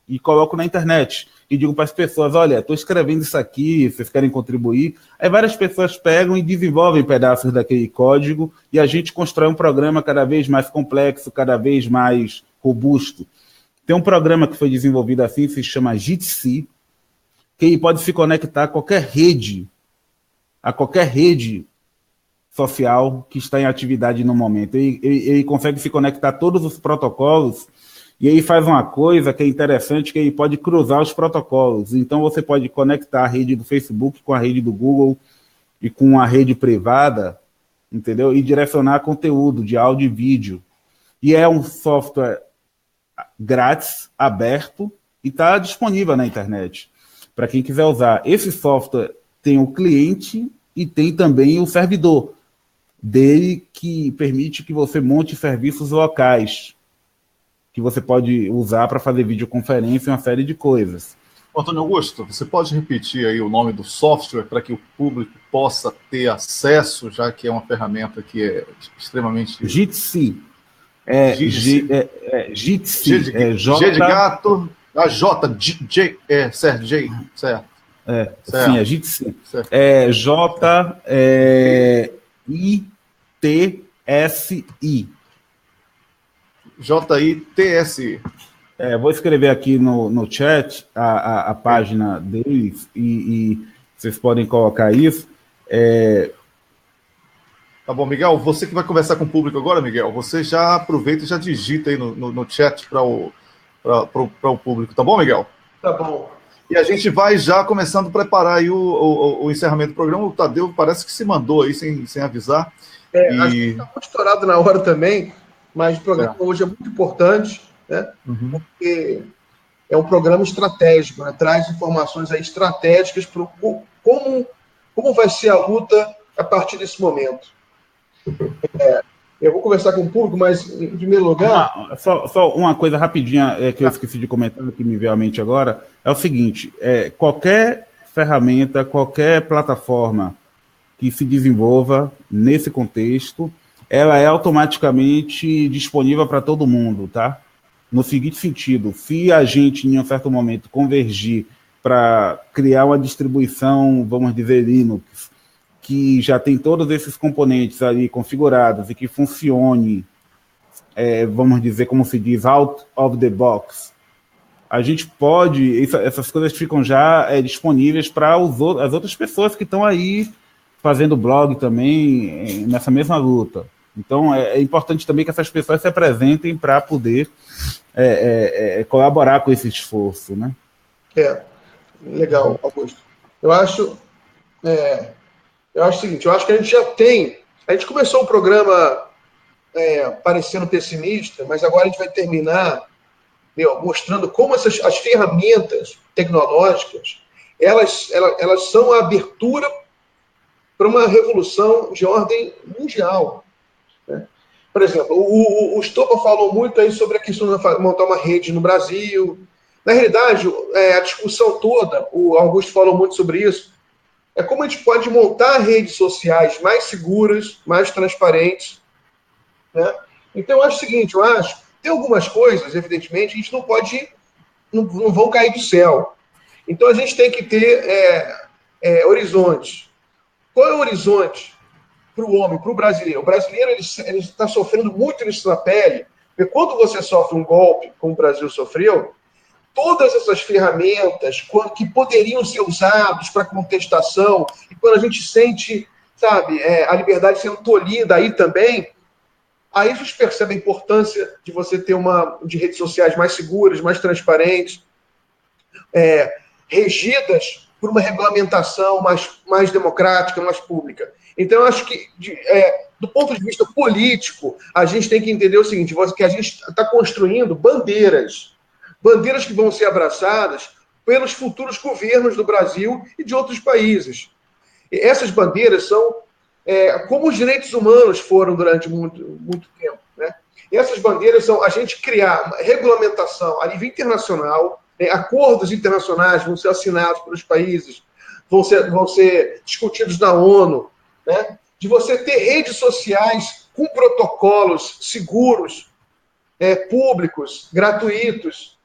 e coloco na internet e digo para as pessoas, olha, estou escrevendo isso aqui, vocês querem contribuir? Aí várias pessoas pegam e desenvolvem pedaços daquele código e a gente constrói um programa cada vez mais complexo, cada vez mais robusto. Tem um programa que foi desenvolvido assim, se chama Jitsi, que pode se conectar a qualquer rede social que está em atividade no momento. Ele consegue se conectar a todos os protocolos e aí faz uma coisa que é interessante, que ele pode cruzar os protocolos. Então você pode conectar a rede do Facebook com a rede do Google e com a rede privada, entendeu? E direcionar conteúdo de áudio e vídeo. E é um software grátis, aberto, e está disponível na internet para quem quiser usar. Esse software tem o cliente e tem também o servidor dele, que permite que você monte serviços locais, que você pode usar para fazer videoconferência e uma série de coisas. Antônio Augusto, você pode repetir aí o nome do software para que o público possa ter acesso, já que é uma ferramenta que é extremamente... Jitsi. Jitsi. G de gato, a J, J, certo, J, certo. Certo. Sim, é Jitsi. J-I-T-S-I. J-I-T-S-I. Vou escrever aqui no chat a página deles e vocês podem colocar isso. Tá bom, Miguel, você que vai conversar com o público agora, Miguel, você já aproveita e já digita aí no chat para o público, tá bom, Miguel? Tá bom. E a gente vai já começando a preparar aí o encerramento do programa. O Tadeu parece que se mandou aí sem avisar. Acho que está muito estourado na hora também, mas o programa hoje é muito importante, né? Porque é um programa estratégico, né? Traz informações aí estratégicas para como vai ser a luta a partir desse momento. Eu vou conversar com o público, mas, em primeiro lugar... Só uma coisa rapidinha que eu esqueci de comentar, que me veio à mente agora, é o seguinte, qualquer ferramenta, qualquer plataforma que se desenvolva nesse contexto, ela é automaticamente disponível para todo mundo, tá? No seguinte sentido, se a gente, em um certo momento, convergir para criar uma distribuição, vamos dizer, Linux, que já tem todos esses componentes ali configurados e que funcione, vamos dizer, como se diz, out of the box, a gente pode, essas coisas ficam já disponíveis para as outras pessoas que estão aí fazendo blog também nessa mesma luta. Então, é importante também que essas pessoas se apresentem para poder colaborar com esse esforço, né? Legal, Augusto. Eu acho o seguinte, eu acho que a gente começou o programa parecendo pessimista, mas agora a gente vai terminar mostrando como as ferramentas tecnológicas elas são a abertura para uma revolução de ordem mundial. Né? Por exemplo, o Stopa falou muito aí sobre a questão de montar uma rede no Brasil. Na realidade, a discussão toda, o Augusto falou muito sobre isso, é como a gente pode montar redes sociais mais seguras, mais transparentes. Né? Então, eu acho o seguinte, tem algumas coisas, evidentemente, a gente não pode, não vão cair do céu. Então, a gente tem que ter horizontes. Qual é o horizonte para o homem, para o brasileiro? O brasileiro ele está sofrendo muito isso na pele, porque quando você sofre um golpe, como o Brasil sofreu, todas essas ferramentas que poderiam ser usadas para contestação, e quando a gente sente, sabe, a liberdade sendo tolhida aí também, aí a gente percebe a importância de você ter de redes sociais mais seguras, mais transparentes, regidas por uma regulamentação mais democrática, mais pública. Então, eu acho que, do ponto de vista político, a gente tem que entender o seguinte, que a gente está construindo bandeiras que vão ser abraçadas pelos futuros governos do Brasil e de outros países. E essas bandeiras são como os direitos humanos foram durante muito, muito tempo. Né? E essas bandeiras são a gente criar uma regulamentação a nível internacional, acordos internacionais vão ser assinados pelos países, vão ser discutidos na ONU, né? De você ter redes sociais com protocolos seguros, públicos, gratuitos,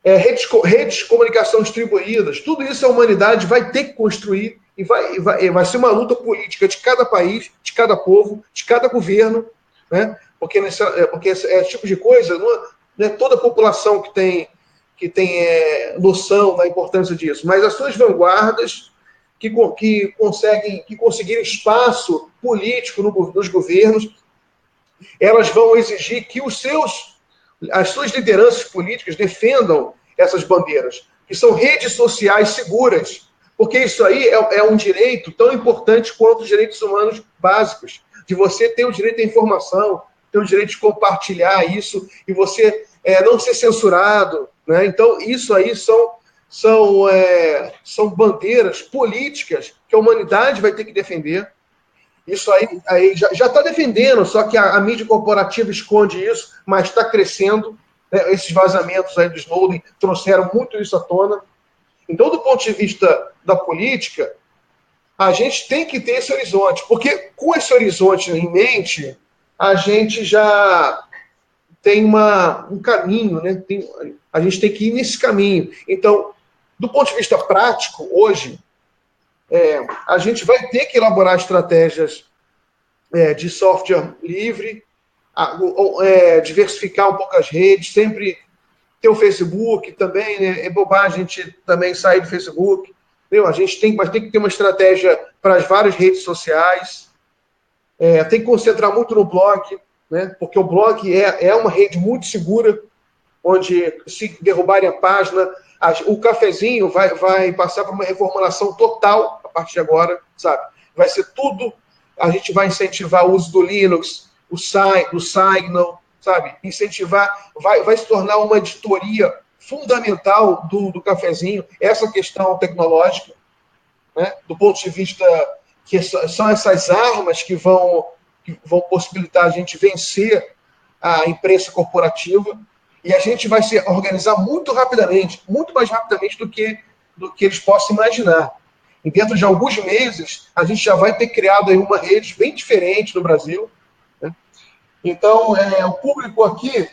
redes de comunicação distribuídas. Tudo isso a humanidade vai ter que construir e vai ser uma luta política de cada país, de cada povo, de cada governo, né? Porque esse tipo de coisa não é toda a população que tem noção da importância disso, mas as suas vanguardas que conseguirem espaço político nos governos, elas vão exigir que as suas lideranças políticas defendam essas bandeiras, que são redes sociais seguras, porque isso aí é um direito tão importante quanto os direitos humanos básicos, de você ter o direito à informação, ter o direito de compartilhar isso, e você não ser censurado. Né? Então, isso aí são bandeiras políticas que a humanidade vai ter que defender. Isso aí já está defendendo, só que a mídia corporativa esconde isso, mas está crescendo. Né? Esses vazamentos aí do Snowden trouxeram muito isso à tona. Então, do ponto de vista da política, a gente tem que ter esse horizonte, porque com esse horizonte em mente, a gente já tem um caminho, né? A gente tem que ir nesse caminho. Então, do ponto de vista prático, hoje, a gente vai ter que elaborar estratégias de software livre, diversificar um pouco as redes, sempre ter o Facebook também, né? É bobagem a gente também sair do Facebook. Entendeu? A gente vai ter que ter uma estratégia para as várias redes sociais, tem que concentrar muito no blog, né? Porque o blog é uma rede muito segura, onde se derrubarem a página, o cafezinho vai passar por uma reformulação total a partir de agora, sabe? Vai ser tudo, a gente vai incentivar o uso do Linux, do Signal, sabe? Incentivar, vai se tornar uma editoria fundamental do cafezinho, essa questão tecnológica, né? Do ponto de vista que são essas armas que vão possibilitar a gente vencer a imprensa corporativa, e a gente vai se organizar muito rapidamente, muito mais rapidamente do que eles possam imaginar. E dentro de alguns meses, a gente já vai ter criado aí uma rede bem diferente no Brasil. Né? Então, o público aqui,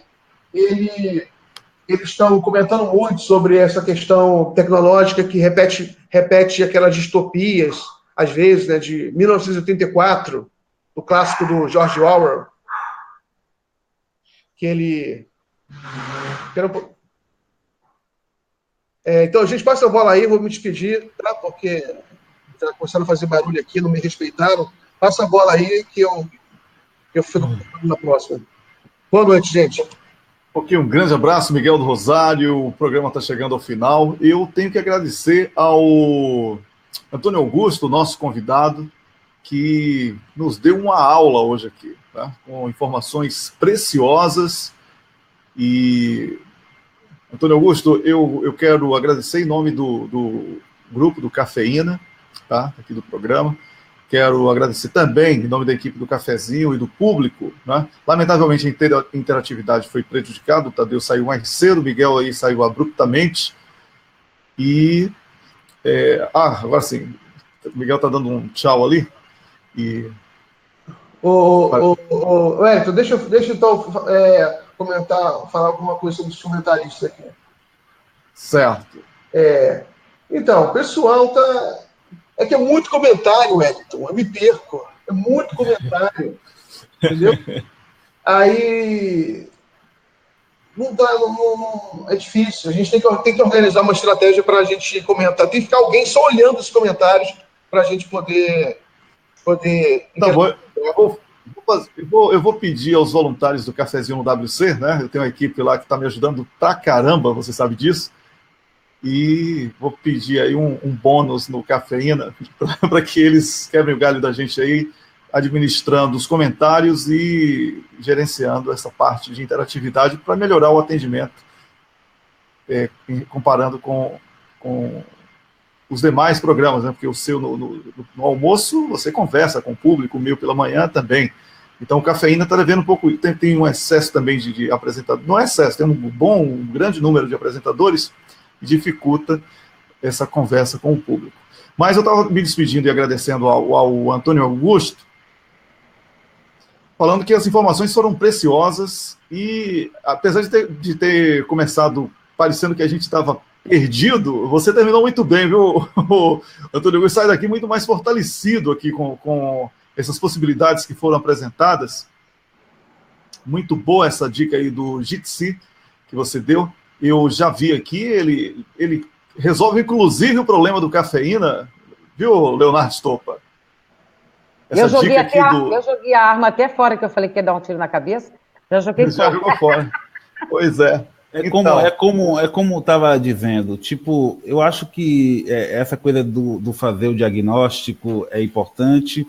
eles estão comentando muito sobre essa questão tecnológica que repete aquelas distopias, às vezes, né, de 1984, o clássico do George Orwell, que ele... Então, a gente passa a bola aí, vou me despedir, tá? Porque está começando a fazer barulho aqui, não me respeitaram. Passa a bola aí que eu fico na próxima. Boa noite, gente. Ok, um grande abraço, Miguel do Rosário. O programa está chegando ao final. Eu tenho que agradecer ao Antônio Augusto, nosso convidado, que nos deu uma aula hoje aqui, tá? Com informações preciosas. E Antônio Augusto, eu quero agradecer em nome do grupo do Cafeína, tá? Aqui do programa. Quero agradecer também em nome da equipe do Cafezinho e do público, né? Lamentavelmente a interatividade foi prejudicada, o Tadeu saiu mais cedo, o Miguel aí saiu abruptamente. E agora sim, o Miguel está dando um tchau ali. E Wellington, deixa eu então comentar, falar alguma coisa sobre os comentaristas aqui. Certo. Então, o pessoal tá. É que é muito comentário, Wellington. Eu me perco. É muito comentário. Entendeu? Aí. Não dá, é difícil. A gente tem que organizar uma estratégia para a gente comentar. Tem que ficar alguém só olhando os comentários para a gente poder. Tá bom. Eu vou pedir aos voluntários do Cafezinho no WC, né? Eu tenho uma equipe lá que está me ajudando pra caramba, você sabe disso. E vou pedir aí um bônus no Cafeína para que eles quebrem o galho da gente aí, administrando os comentários e gerenciando essa parte de interatividade para melhorar o atendimento, comparando com os demais programas, né? Porque o seu no almoço você conversa com o público, o meu pela manhã também. Então o Cafeína está devendo um pouco, tem um excesso também de apresentadores, não é excesso, tem um grande número de apresentadores, dificulta essa conversa com o público. Mas eu estava me despedindo e agradecendo ao Antônio Augusto, falando que as informações foram preciosas e, apesar de ter começado parecendo que a gente estava perdido, você terminou muito bem, viu, Antônio Augusto? Sai daqui muito mais fortalecido aqui com essas possibilidades que foram apresentadas. Muito boa essa dica aí do Jitsi que você deu. Eu já vi aqui, ele resolve inclusive o problema do Cafeína, viu, Leonardo Stoppa? Eu joguei a arma até fora, que eu falei que ia dar um tiro na cabeça. Já joguei fora. Já jogou fora. Pois é. É como eu estava dizendo, tipo, eu acho que essa coisa do fazer o diagnóstico é importante,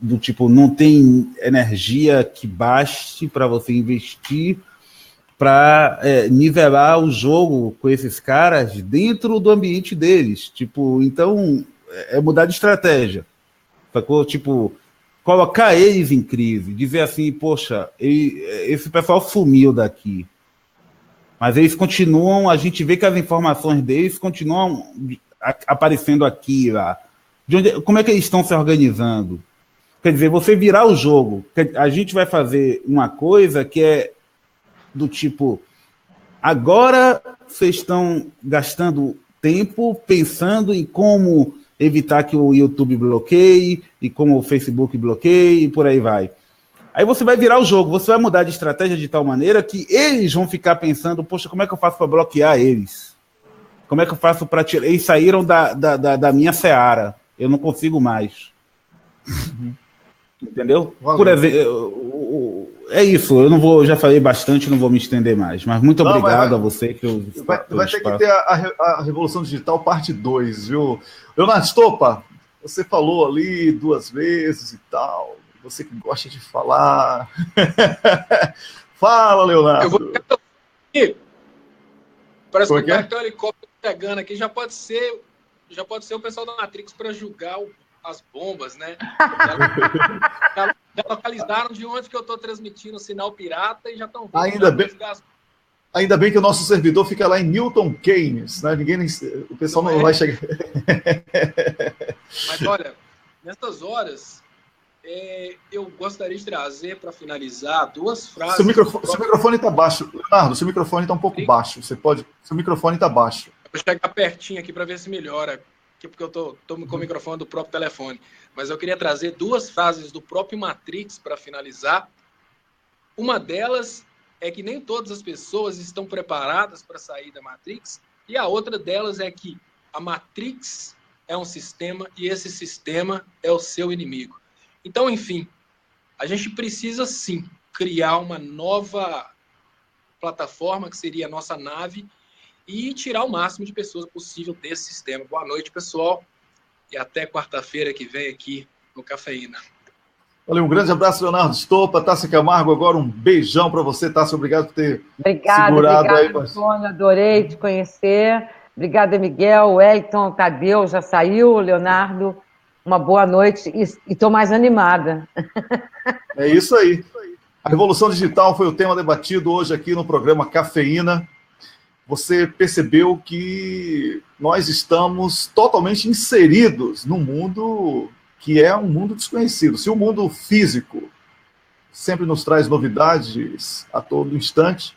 do tipo, não tem energia que baste para você investir para nivelar o jogo com esses caras dentro do ambiente deles. Tipo, então, mudar de estratégia. Sacou? Tipo, colocar eles em crise, dizer assim, poxa, esse pessoal sumiu daqui. Mas eles continuam, a gente vê que as informações deles continuam aparecendo aqui, lá. Como é que eles estão se organizando? Quer dizer, você virar o jogo, a gente vai fazer uma coisa que é do tipo, agora vocês estão gastando tempo pensando em como evitar que o YouTube bloqueie e como o Facebook bloqueie e por aí vai. Aí você vai virar o jogo, você vai mudar de estratégia de tal maneira que eles vão ficar pensando, poxa, como é que eu faço para bloquear eles? Como é que eu faço para tirar? Eles saíram da minha seara, eu não consigo mais. Entendeu? Valeu. Por exemplo, é isso, já falei bastante, não vou me estender mais, mas muito obrigado a você que vai ter que ter a Revolução Digital parte 2, viu? Leonardo Stoppa, você falou ali 2 vezes e tal, você que gosta de falar. Fala, Leonardo. Eu vou aqui. Parece que tá um helicóptero pegando aqui, já pode ser o pessoal da Matrix para julgar as bombas, né? Já localizaram de onde que eu estou transmitindo o sinal pirata e já estão vendo. Ainda bem que o nosso servidor fica lá em Milton Keynes, né? O pessoal não vai chegar. Mas olha, nessas horas, eu gostaria de trazer para finalizar 2 frases. Seu microfone está baixo, Leonardo. Seu microfone está um pouco baixo. Seu microfone está baixo. Vou chegar pertinho aqui para ver se melhora. Porque eu estou com o microfone do próprio telefone. Mas eu queria trazer 2 frases do próprio Matrix para finalizar. Uma delas é que nem todas as pessoas estão preparadas para sair da Matrix, e a outra delas é que a Matrix é um sistema e esse sistema é o seu inimigo. Então, enfim, a gente precisa sim criar uma nova plataforma, que seria a nossa nave, e tirar o máximo de pessoas possível desse sistema. Boa noite, pessoal, e até quarta-feira que vem aqui no Cafeína. Valeu, um grande abraço, Leonardo Estopa, Tássia Camargo, agora um beijão para você, Tássia, obrigado por ter segurado aí. Obrigada, Antônio, adorei te conhecer. Obrigada, Miguel, Wellington, Tadeu, já saiu, Leonardo, uma boa noite e estou mais animada. É isso aí. A revolução digital foi o tema debatido hoje aqui no programa Cafeína. Você percebeu que nós estamos totalmente inseridos num mundo que é um mundo desconhecido. Se o mundo físico sempre nos traz novidades a todo instante,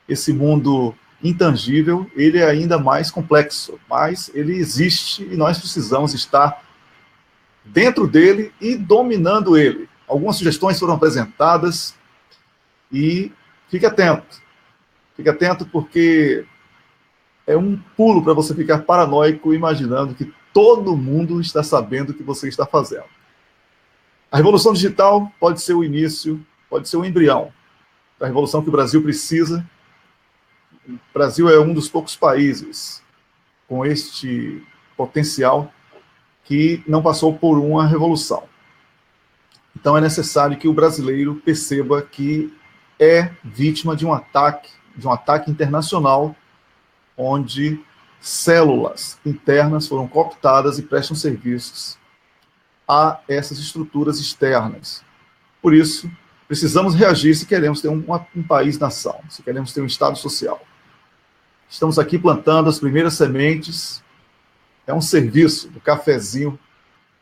esse mundo intangível, ele é ainda mais complexo, mas ele existe e nós precisamos estar dentro dele e dominando ele. Algumas sugestões foram apresentadas e fique atento. Fique atento porque é um pulo para você ficar paranoico imaginando que todo mundo está sabendo o que você está fazendo. A revolução digital pode ser o início, pode ser o embrião da revolução que o Brasil precisa. O Brasil é um dos poucos países com este potencial que não passou por uma revolução. Então é necessário que o brasileiro perceba que é vítima de um ataque internacional, onde células internas foram cooptadas e prestam serviços a essas estruturas externas. Por isso, precisamos reagir se queremos ter um país-nação, se queremos ter um Estado social. Estamos aqui plantando as primeiras sementes. É um serviço do cafezinho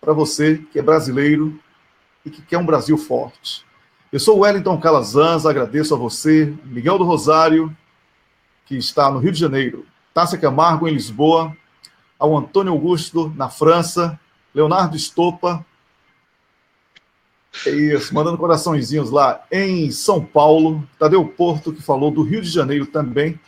para você que é brasileiro e que quer um Brasil forte. Eu sou o Wellington Calazans, agradeço a você, Miguel do Rosário, que está no Rio de Janeiro, Tássia Camargo em Lisboa, ao Antônio Augusto na França, Leonardo Estopa, é isso, mandando coraçõezinhos lá em São Paulo, Tadeu Porto, que falou do Rio de Janeiro também,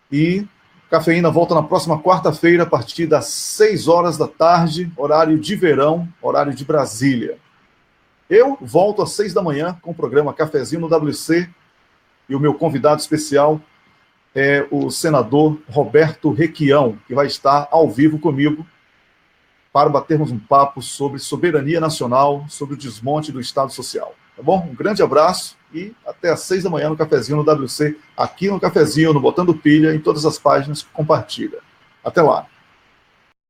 e Cafeína volta na próxima quarta-feira, a partir das 6 horas da tarde, horário de verão, horário de Brasília. Eu volto às 6 da manhã com o programa Cafezinho no WC, e o meu convidado especial é o senador Roberto Requião, que vai estar ao vivo comigo para batermos um papo sobre soberania nacional, sobre o desmonte do Estado Social. Tá bom? Um grande abraço e até às 6 da manhã no Cafezinho no WC, aqui no Cafezinho, no Botando Pilha, em todas as páginas que compartilha. Até lá.